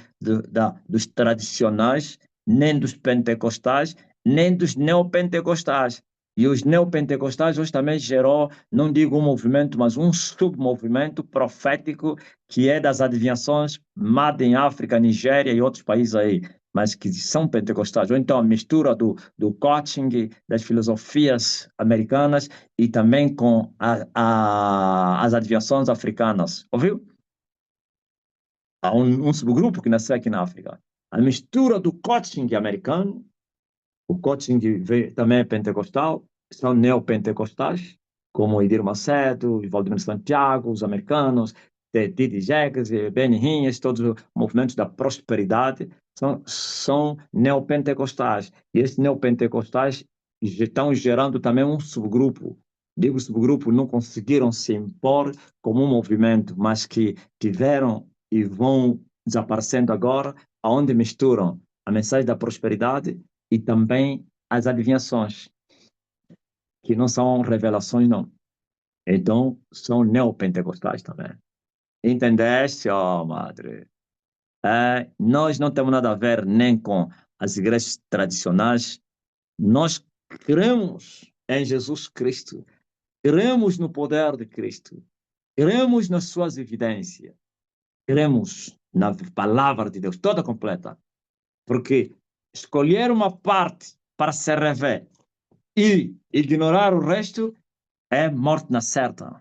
dos tradicionais, nem dos pentecostais, nem dos neopentecostais. E os neopentecostais hoje também gerou, não digo um movimento, mas um submovimento profético que é das adivinhações Made em África, Nigéria e outros países aí, mas que são pentecostais. Ou então a mistura do coaching, das filosofias americanas e também com as adivinhações africanas. Ouviu? Há um subgrupo que nasceu aqui na África. A mistura do coaching americano, o coaching também é pentecostal, são neopentecostais, como Edir Macedo, Valdemir Santiago, os americanos, Didi Jenkins, Benny Hinn, todos os movimentos da prosperidade são neopentecostais. E esses neopentecostais estão gerando também um subgrupo. Digo subgrupo, não conseguiram se impor como um movimento, mas que tiveram e vão desaparecendo agora, aonde misturam a mensagem da prosperidade e também as adivinhações, que não são revelações, não. Então, são neopentecostais também. Entendeste, ó, madre? Nós não temos nada a ver nem com as igrejas tradicionais. Nós cremos em Jesus Cristo. Cremos no poder de Cristo. Cremos nas suas evidências. Cremos na palavra de Deus, toda completa. Porque escolher uma parte para se rever e ignorar o resto é morte na certa.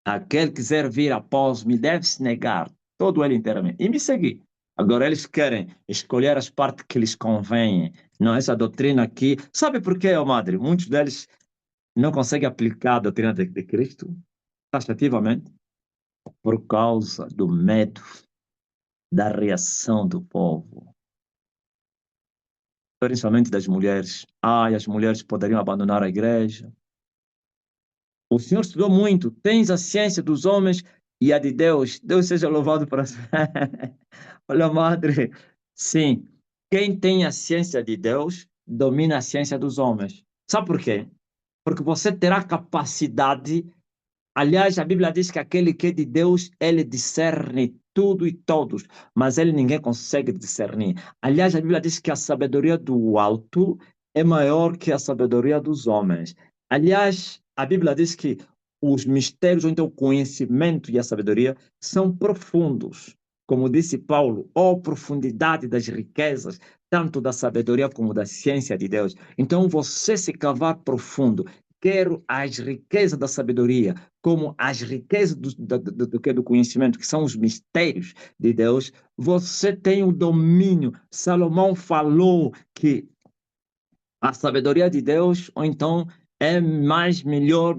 Aquele que quiser vir após me deve se negar todo ele inteiramente e me seguir. Agora eles querem escolher as partes que lhes convêm. Não, essa doutrina aqui. Sabe por quê, madre? Muitos deles não conseguem aplicar a doutrina de Cristo taxativamente por causa do medo da reação do povo, principalmente das mulheres. As mulheres poderiam abandonar a igreja. O Senhor estudou muito. Tens a ciência dos homens e a de Deus. Deus seja louvado para sempre. Olha, madre. Sim, quem tem a ciência de Deus domina a ciência dos homens. Sabe por quê? Porque você terá capacidade. Aliás, a Bíblia diz que aquele que é de Deus, ele discerne tudo e todos, mas ele ninguém consegue discernir. Aliás, a Bíblia diz que a sabedoria do alto é maior que a sabedoria dos homens. Aliás, a Bíblia diz que os mistérios, ou então o conhecimento e a sabedoria, são profundos. como disse Paulo, ó profundidade das riquezas, tanto da sabedoria como da ciência de Deus. Então, você se cavar profundo, quero as riquezas da sabedoria, como as riquezas do conhecimento, que são os mistérios de Deus, você tem o domínio. Salomão falou que a sabedoria de Deus, ou então é mais melhor,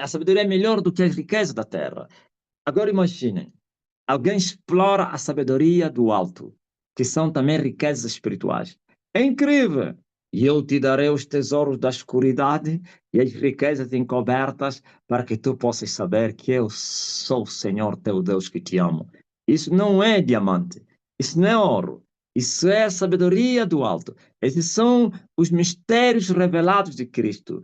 a sabedoria é melhor do que as riquezas da terra. Agora imaginem, alguém explora a sabedoria do alto, que são também riquezas espirituais. É incrível! E eu te darei os tesouros da escuridade e as riquezas encobertas para que tu possas saber que eu sou o Senhor teu Deus que te amo. Isso não é diamante, isso não é ouro, isso é a sabedoria do alto. Esses são os mistérios revelados de Cristo,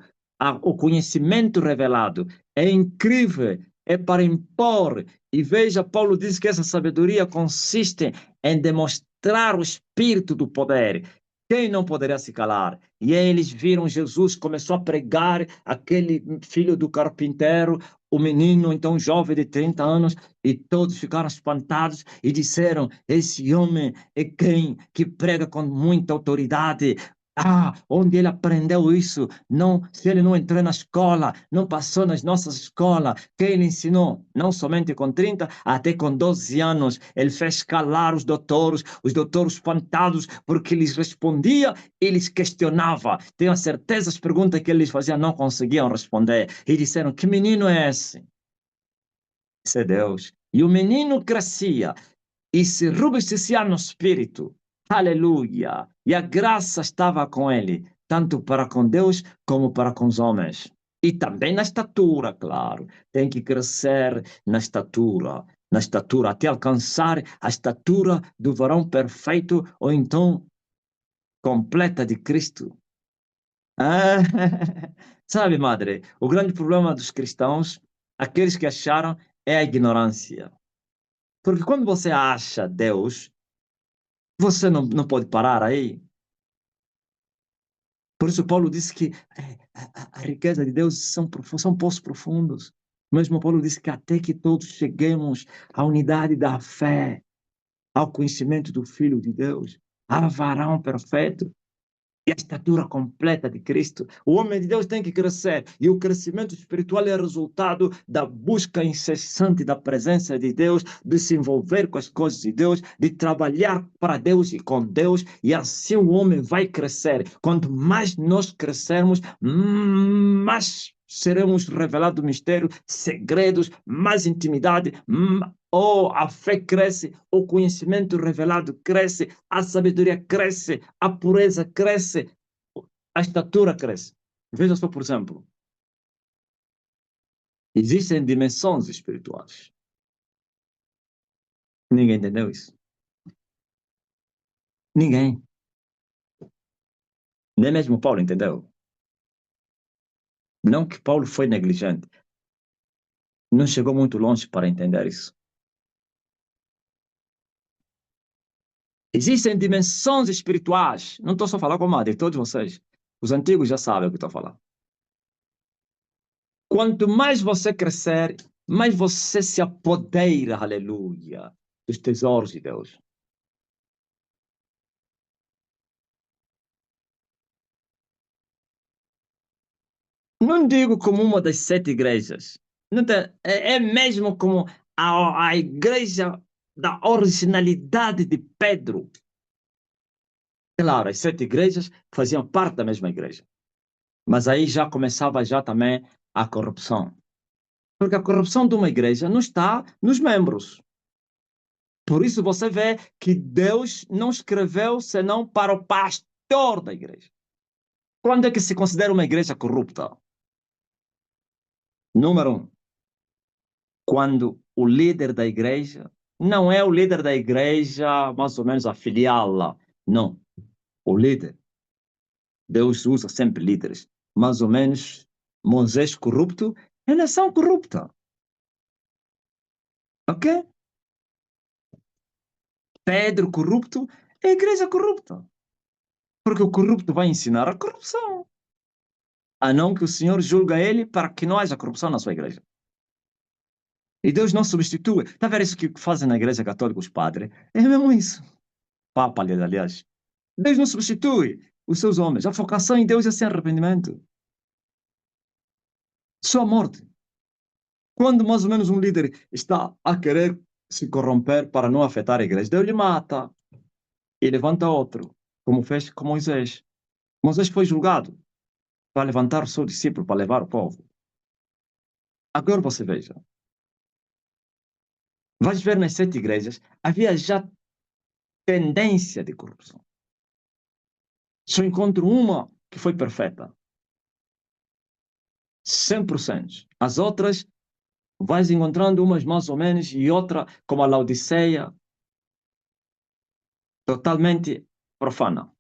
o conhecimento revelado. É incrível, é para impor. E veja, Paulo diz que essa sabedoria consiste em demonstrar o espírito do poder. Quem não poderia se calar? E eles viram Jesus, começou a pregar, aquele filho do carpinteiro, o menino, então jovem de 30 anos, e todos ficaram espantados e disseram: esse homem é quem que prega com muita autoridade. Ah, onde ele aprendeu isso? Não, se ele não entrou na escola, não passou nas nossas escolas, quem ele ensinou? Não somente com 30, até com 12 anos, ele fez calar os doutores espantados, porque eles respondia, eles questionavam. Tenho a certeza, as perguntas que eles faziam não conseguiam responder. E disseram: que menino é esse? Esse é Deus. E o menino crescia e se robustecia no espírito. Aleluia! E a graça estava com ele, tanto para com Deus como para com os homens. E também na estatura, claro. Tem que crescer na estatura, até alcançar a estatura do varão perfeito, ou então completa de Cristo. Ah, sabe, madre, o grande problema dos cristãos, aqueles que acharam, é a ignorância. Porque quando você acha Deus, você não pode parar aí. Por isso, Paulo disse que a riqueza de Deus são poços profundos. Mesmo Paulo disse que até que todos cheguemos à unidade da fé, ao conhecimento do Filho de Deus, ao varão perfeito e a estatura completa de Cristo. O homem de Deus tem que crescer, e o crescimento espiritual é resultado da busca incessante da presença de Deus, de se envolver com as coisas de Deus, de trabalhar para Deus e com Deus, e assim o homem vai crescer. Quanto mais nós crescermos, mais seremos revelados mistério, segredos, mais intimidade, a fé cresce, o conhecimento revelado cresce, a sabedoria cresce, a pureza cresce, a estatura cresce. Veja só, por exemplo, existem dimensões espirituais. Ninguém entendeu isso? Ninguém. Nem mesmo Paulo entendeu. Não que Paulo foi negligente. Não chegou muito longe para entender isso. Existem dimensões espirituais. Não estou só falando com a Madre, todos vocês. Os antigos já sabem o que estou falando. Quanto mais você crescer, mais você se apodera, aleluia, dos tesouros de Deus. Não digo como uma das 7 igrejas. Não tem, é mesmo como a igreja da originalidade de Pedro. Claro, as 7 igrejas faziam parte da mesma igreja. Mas aí já começava já também a corrupção. Porque a corrupção de uma igreja não está nos membros. Por isso você vê que Deus não escreveu senão para o pastor da igreja. Quando é que se considera uma igreja corrupta? Número 1, quando o líder da igreja não é o líder da igreja, mais ou menos a filial. Não. O líder. Deus usa sempre líderes. Mais ou menos Moisés corrupto é nação corrupta. Ok? Pedro corrupto é igreja corrupta. Porque o corrupto vai ensinar a corrupção. A não que o Senhor julga ele para que não haja corrupção na sua igreja. E Deus não substitui. Está a ver isso que fazem na Igreja Católica os padres? É mesmo isso. Papa, aliás. Deus não substitui os seus homens. A focação em Deus é sem arrependimento. Só a morte. Quando mais ou menos um líder está a querer se corromper para não afetar a igreja, Deus lhe mata e levanta outro, como fez com Moisés. Moisés foi julgado para levantar o seu discípulo, para levar o povo. Agora você veja. Vais ver nas 7 igrejas, havia já tendência de corrupção. Só encontro uma que foi perfeita. 100%. As outras, vais encontrando umas mais ou menos e outra, como a Laodiceia, totalmente profana.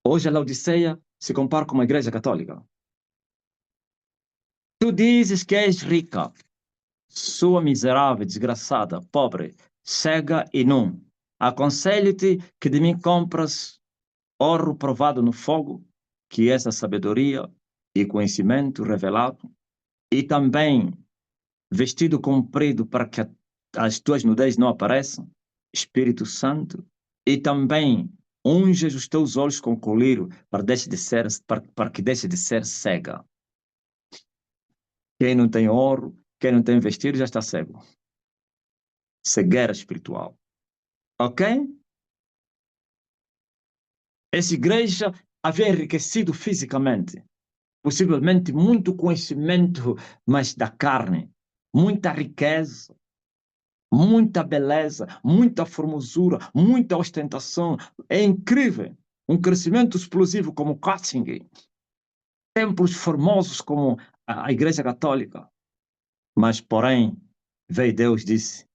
Hoje a Laodiceia se compara com uma igreja católica. Tu dizes que és rica, sua miserável, desgraçada, pobre, cega e nu. Aconselho-te que de mim compras ouro provado no fogo, que é essa sabedoria e conhecimento revelado, e também vestido comprido para que as tuas nudez não apareçam, Espírito Santo, e também unges os teus olhos com colírio para que deixe de ser cega. Quem não tem ouro, quem não tem vestido já está cego. Cegueira espiritual. Ok? Essa igreja havia enriquecido fisicamente, possivelmente muito conhecimento, mas da carne, muita riqueza, muita beleza, muita formosura, muita ostentação. É incrível. Um crescimento explosivo como Ratzinger, templos formosos como a Igreja Católica. Mas, porém, veio Deus e disse: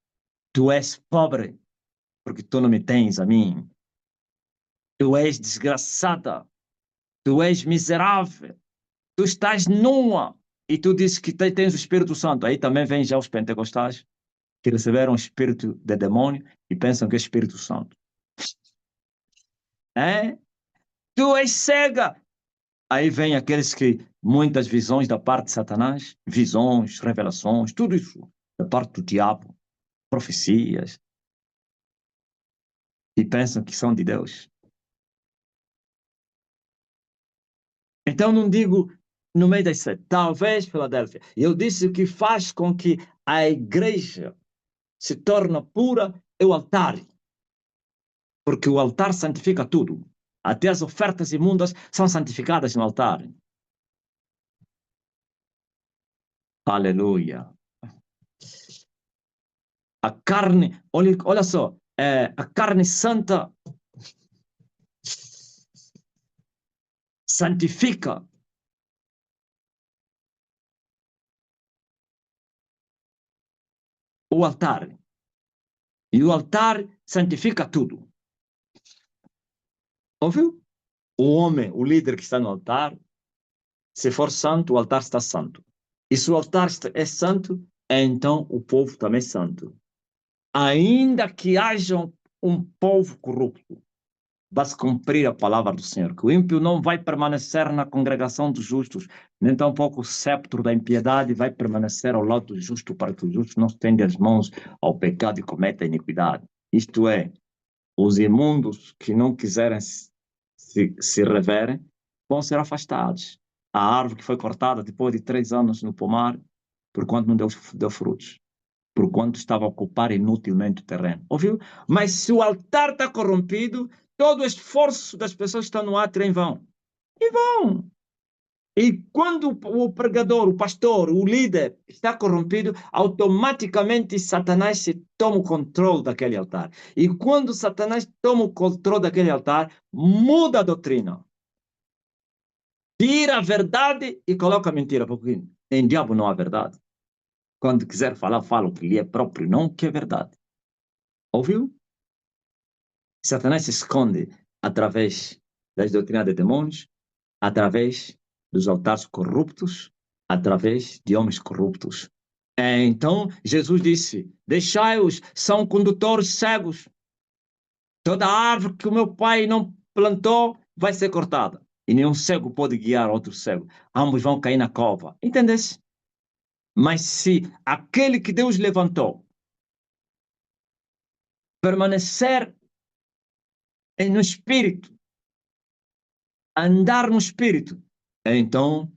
Tu és pobre, porque tu não me tens a mim. Tu és desgraçada, tu és miserável, tu estás nua. E tu dizes que tens o Espírito Santo. Aí também vem já os pentecostais, que receberam o espírito de demônio e pensam que é Espírito Santo. É? Tu és cega. Aí vem aqueles que muitas visões da parte de Satanás, visões, revelações, tudo isso da parte do diabo, profecias, e pensam que são de Deus. Então não digo no meio das 7, talvez Filadélfia. Eu disse o que faz com que a igreja se torne pura é o altar. Porque o altar santifica tudo. Até as ofertas imundas são santificadas no altar. Aleluia. A carne, olha só, a carne santa santifica o altar. E o altar santifica tudo. Ouviu? O homem, o líder que está no altar, se for santo, o altar está santo. E se o altar é santo, então o povo também é santo. Ainda que haja um povo corrupto, vai-se cumprir a palavra do Senhor, que o ímpio não vai permanecer na congregação dos justos, nem tampouco o sceptro da impiedade vai permanecer ao lado do justo, para que o justo não estenda as mãos ao pecado e cometa a iniquidade. Isto é, os imundos que não quiserem se reverem vão ser afastados. A árvore que foi cortada depois de 3 anos no pomar, porquanto não deu frutos, porquanto estava a ocupar inutilmente o terreno. Ouviu? Mas se o altar está corrompido, todo o esforço das pessoas que estão no átrio é em vão. Em vão. E quando o pregador, o pastor, o líder está corrompido, automaticamente Satanás se toma o controle daquele altar. E quando Satanás toma o controle daquele altar, muda a doutrina. Tira a verdade e coloca a mentira, porque em diabo não há verdade. Quando quiser falar, fala o que lhe é próprio, não o que é verdade. Ouviu? Satanás se esconde através das doutrinas de demônios, através dos altares corruptos, através de homens corruptos. Então, Jesus disse: Deixai-os, são condutores cegos. Toda árvore que o meu pai não plantou vai ser cortada. E nenhum cego pode guiar outro cego. Ambos vão cair na cova. Entendesse? Mas se aquele que Deus levantou permanecer no Espírito, andar no Espírito, então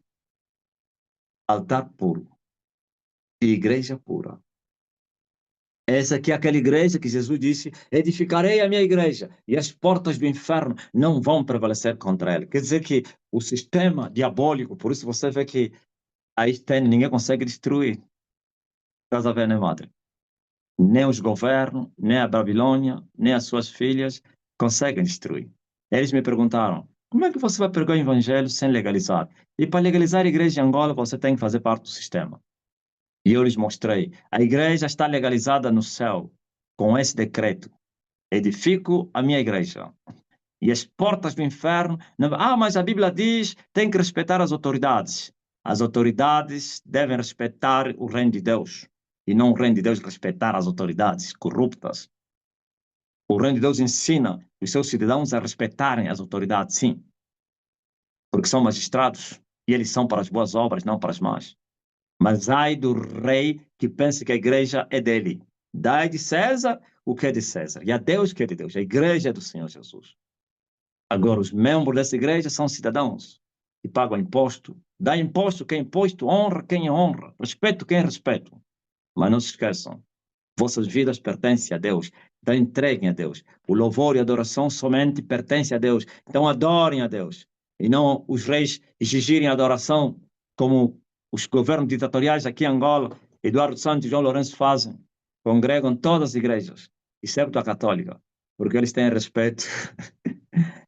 altar puro e igreja pura. Essa aqui é aquela igreja que Jesus disse: edificarei a minha igreja e as portas do inferno não vão prevalecer contra ela. Quer dizer que o sistema diabólico, por isso você vê que aí tem, ninguém consegue destruir. Estás a ver, né, madre? Nem os governos, nem a Babilônia, nem as suas filhas conseguem destruir. Eles me perguntaram: como é que você vai pregar o evangelho sem legalizar? E para legalizar a igreja em Angola, você tem que fazer parte do sistema. E eu lhes mostrei: a igreja está legalizada no céu com esse decreto. Edifico a minha igreja. E as portas do inferno. Mas a Bíblia diz tem que respeitar as autoridades. As autoridades devem respeitar o reino de Deus. E não o reino de Deus respeitar as autoridades corruptas. O reino de Deus ensina os seus cidadãos a respeitarem as autoridades, sim. Porque são magistrados. E eles são para as boas obras, não para as más. Mas ai do rei que pensa que a igreja é dele. Dai de César o que é de César. E a Deus o que é de Deus. A igreja é do Senhor Jesus. Agora, os membros dessa igreja são cidadãos e pagam imposto. Dá imposto quem é imposto, honra quem é honra, respeito quem é respeito. Mas não se esqueçam, vossas vidas pertencem a Deus. Então entreguem a Deus. O louvor e a adoração somente pertencem a Deus. Então adorem a Deus. E não os reis exigirem adoração como os governos ditatoriais aqui em Angola, Eduardo Santos e João Lourenço fazem. Congregam todas as igrejas, exceto a católica, porque eles têm respeito.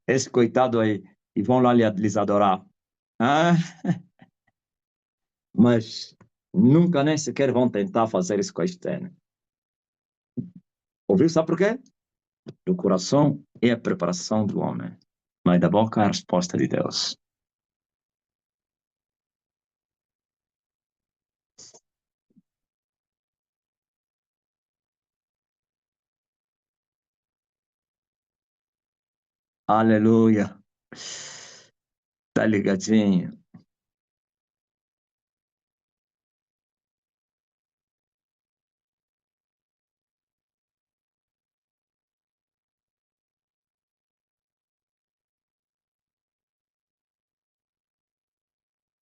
Esse coitado aí, e vão lá lhes adorar. Ah, mas nunca nem sequer vão tentar fazer isso com a externa. Ouviu? Sabe por quê? Do coração é a preparação do homem, mas da boca é a resposta de Deus. Aleluia. Tá ligadinho.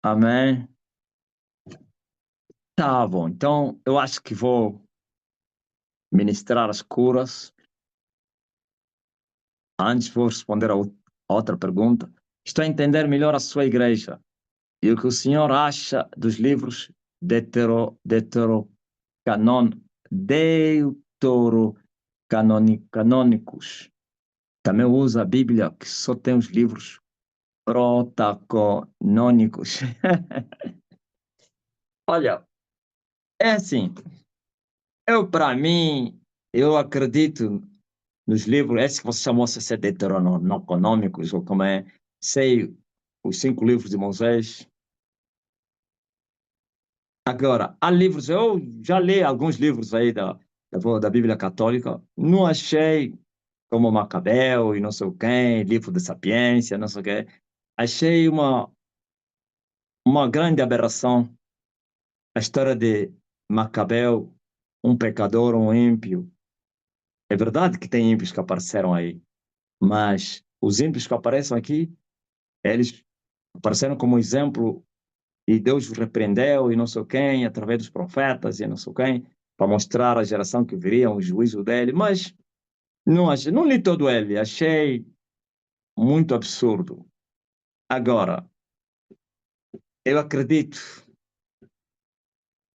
Amém. Tá bom. Então, eu acho que vou ministrar as curas. Antes vou responder a outra pergunta. Estou a entender melhor a sua igreja. E o que o senhor acha dos livros deuterocanon, deuterocanônicos? Também usa a Bíblia, que só tem os livros protaconônicos. Olha, é assim, para mim, eu acredito nos livros, esse que você chamou de ser deuterocanônicos, ou como é, sei, os 5 livros de Moisés. Agora, há livros, eu já li alguns livros aí da Bíblia Católica, não achei como Macabeu e não sei o quê, livro de Sapiência, não sei o quê. Achei uma grande aberração a história de Macabeu, um pecador, um ímpio. É verdade que tem ímpios que apareceram aí, mas os ímpios que aparecem aqui, eles apareceram como exemplo e Deus os repreendeu e não sei quem, através dos profetas e não sei quem, para mostrar à geração que viria o juízo dele, mas não li todo ele, achei muito absurdo. Agora, eu acredito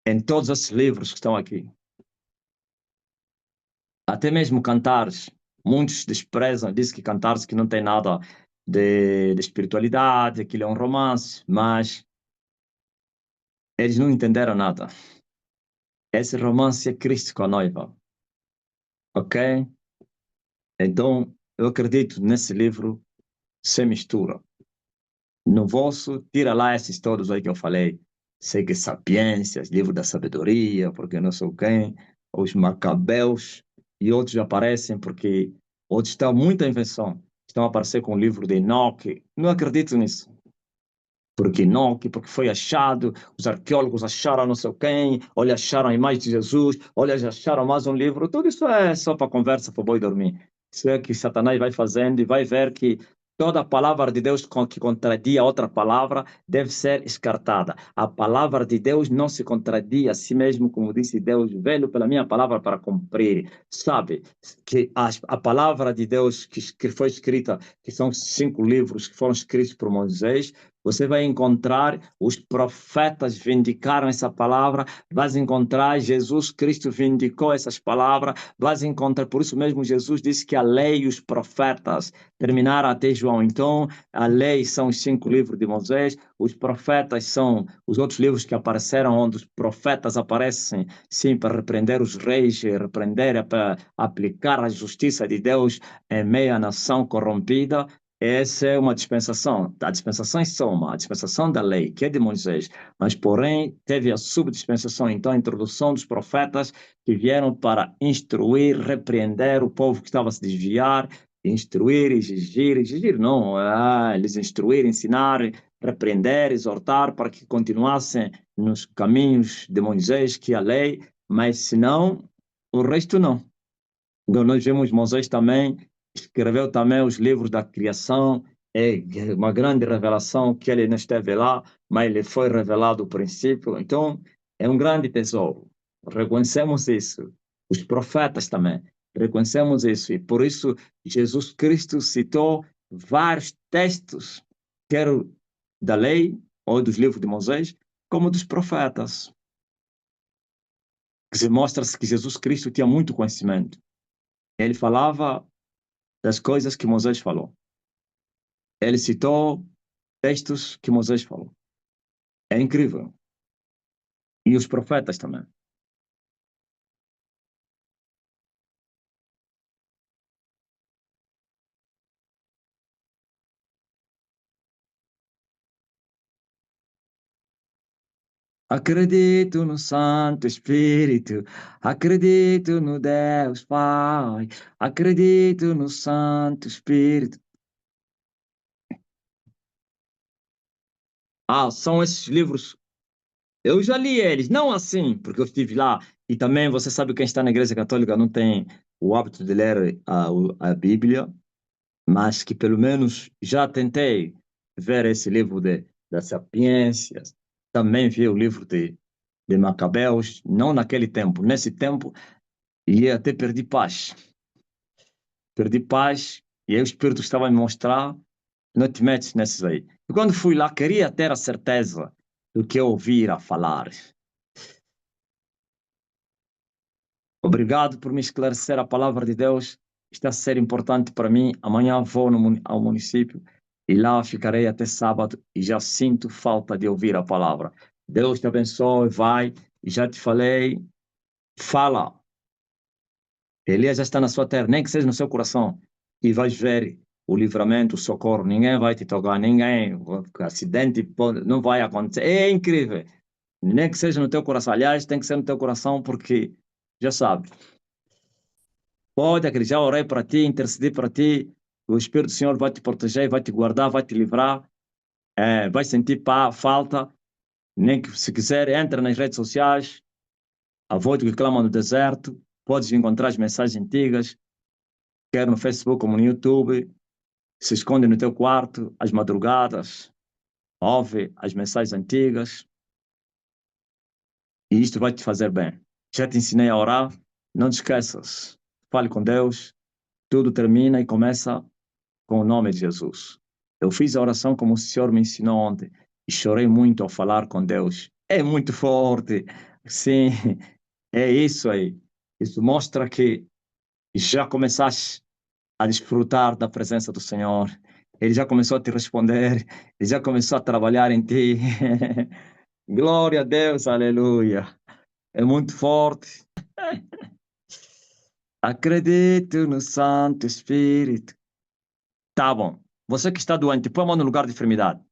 em todos esses livros que estão aqui. Até mesmo Cantares, muitos desprezam, dizem que Cantares que não tem nada de espiritualidade, aquilo é um romance, mas eles não entenderam nada. Esse romance é Cristo com a noiva, ok? Então, eu acredito nesse livro sem mistura. No vosso, tira lá esses todos aí que eu falei. Sei que Sapiências, livro da sabedoria, porque não sei quem, os Macabeus, e outros aparecem porque outros estão muita invenção. Estão a aparecer com o livro de Enoque. Não acredito nisso. porque Enoque, porque foi achado, os arqueólogos acharam não sei quem, olha, acharam a imagem de Jesus, olha, acharam mais um livro, tudo isso é só para conversa, para boi dormir. Isso é que Satanás vai fazendo e vai ver que toda a palavra de Deus que contradia outra palavra deve ser descartada. A palavra de Deus não se contradia a si mesmo, como disse Deus, velho pela minha palavra para cumprir. Sabe que a palavra de Deus que foi escrita, que são 5 livros que foram escritos por Moisés, você vai encontrar os profetas vindicaram essa palavra, vai encontrar Jesus Cristo vindicou essas palavras, vai encontrar, por isso mesmo Jesus disse que a lei e os profetas terminaram até João. Então, a lei são os 5 livros de Moisés, os profetas são os outros livros que apareceram, onde os profetas aparecem, sim, para repreender os reis, repreender, para aplicar a justiça de Deus em meio à nação corrompida. Essa é uma dispensação. A dispensação é só uma, a dispensação da lei, que é de Moisés. Mas, porém, teve a subdispensação, então, a introdução dos profetas que vieram para instruir, repreender o povo que estava a se desviar, instruir, exigir não, eles instruir, ensinar, repreender, exortar para que continuassem nos caminhos de Moisés, que é a lei, mas senão, o resto não. Então, nós vemos Moisés também, escreveu também os livros da criação, é uma grande revelação que ele não esteve lá, mas ele foi revelado o princípio. Então, é um grande tesouro. Reconhecemos isso. Os profetas também, reconhecemos isso. E por isso, Jesus Cristo citou vários textos, quer da lei ou dos livros de Moisés, como dos profetas. Que mostra-se que Jesus Cristo tinha muito conhecimento. Ele falava das coisas que Moisés falou. Ele citou textos que Moisés falou. É incrível. E os profetas também. Acredito no Santo Espírito, acredito no Deus Pai, acredito no Santo Espírito. São esses livros. Eu já li eles, não assim, porque eu estive lá. E também você sabe quem está na Igreja Católica não tem o hábito de ler a Bíblia, mas que pelo menos já tentei ver esse livro da Sapiência, também vi o livro de Macabeus, não naquele tempo, nesse tempo, e até perdi paz. Perdi paz, e aí o Espírito estava a me mostrar, não te metes nesses aí. E quando fui lá, queria ter a certeza do que eu ouvira falar. Obrigado por me esclarecer a palavra de Deus. Está a ser importante para mim. Amanhã vou ao município e lá ficarei até sábado e já sinto falta de ouvir a palavra. Deus te abençoe, vai. Já te falei, fala. Elias já está na sua terra, nem que seja no seu coração. E vais ver o livramento, o socorro. Ninguém vai te tocar, ninguém. Acidente não vai acontecer. É incrível. Nem que seja no teu coração. Aliás, tem que ser no teu coração porque já sabe. Pode acreditar, já orei para ti, intercedi para ti. O Espírito do Senhor vai te proteger, vai te guardar, vai te livrar. Vai sentir falta. Nem que, se quiser, entra nas redes sociais. A voz que clama no deserto. Podes encontrar as mensagens antigas, quer no Facebook como no YouTube. Se esconde no teu quarto, às madrugadas. Ouve as mensagens antigas. E isto vai te fazer bem. Já te ensinei a orar. Não te esqueças. Fale com Deus. Tudo termina e começa com o nome de Jesus. Eu fiz a oração como o Senhor me ensinou ontem e chorei muito ao falar com Deus. É muito forte. Sim, é isso aí. Isso mostra que já começaste a desfrutar da presença do Senhor. Ele já começou a te responder, ele já começou a trabalhar em ti. Glória a Deus, aleluia. É muito forte. Acredito no Santo Espírito. Tá bom. Você que está doente, põe a mão no lugar de enfermidade.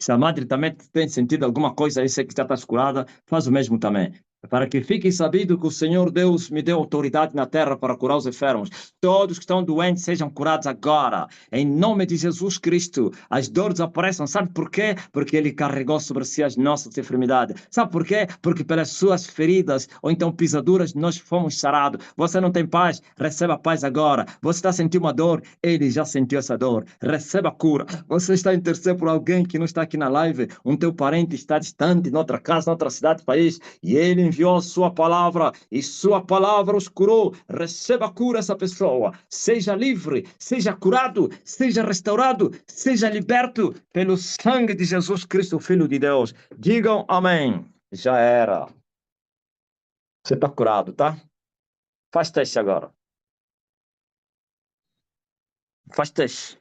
Se a madre também tem sentido alguma coisa aí, sei que já está curada, faz o mesmo também. Para que fique sabido que o Senhor Deus me deu autoridade na terra para curar os enfermos. Todos que estão doentes sejam curados agora. Em nome de Jesus Cristo, as dores desapareçam. Sabe por quê? Porque Ele carregou sobre si as nossas enfermidades. Sabe por quê? Porque pelas suas feridas ou então pisaduras nós fomos sarados. Você não tem paz? Receba a paz agora. Você está sentindo uma dor? Ele já sentiu essa dor. Receba a cura. Você está intercedendo por alguém que não está aqui na live. Um teu parente está distante, noutra casa, noutra cidade, país. E Ele enviou a sua palavra e sua palavra os curou. Receba a cura essa pessoa. Seja livre, seja curado, seja restaurado, seja liberto pelo sangue de Jesus Cristo, Filho de Deus. Digam amém. Já era. Você está curado, tá? Faz teste agora. Faz teste.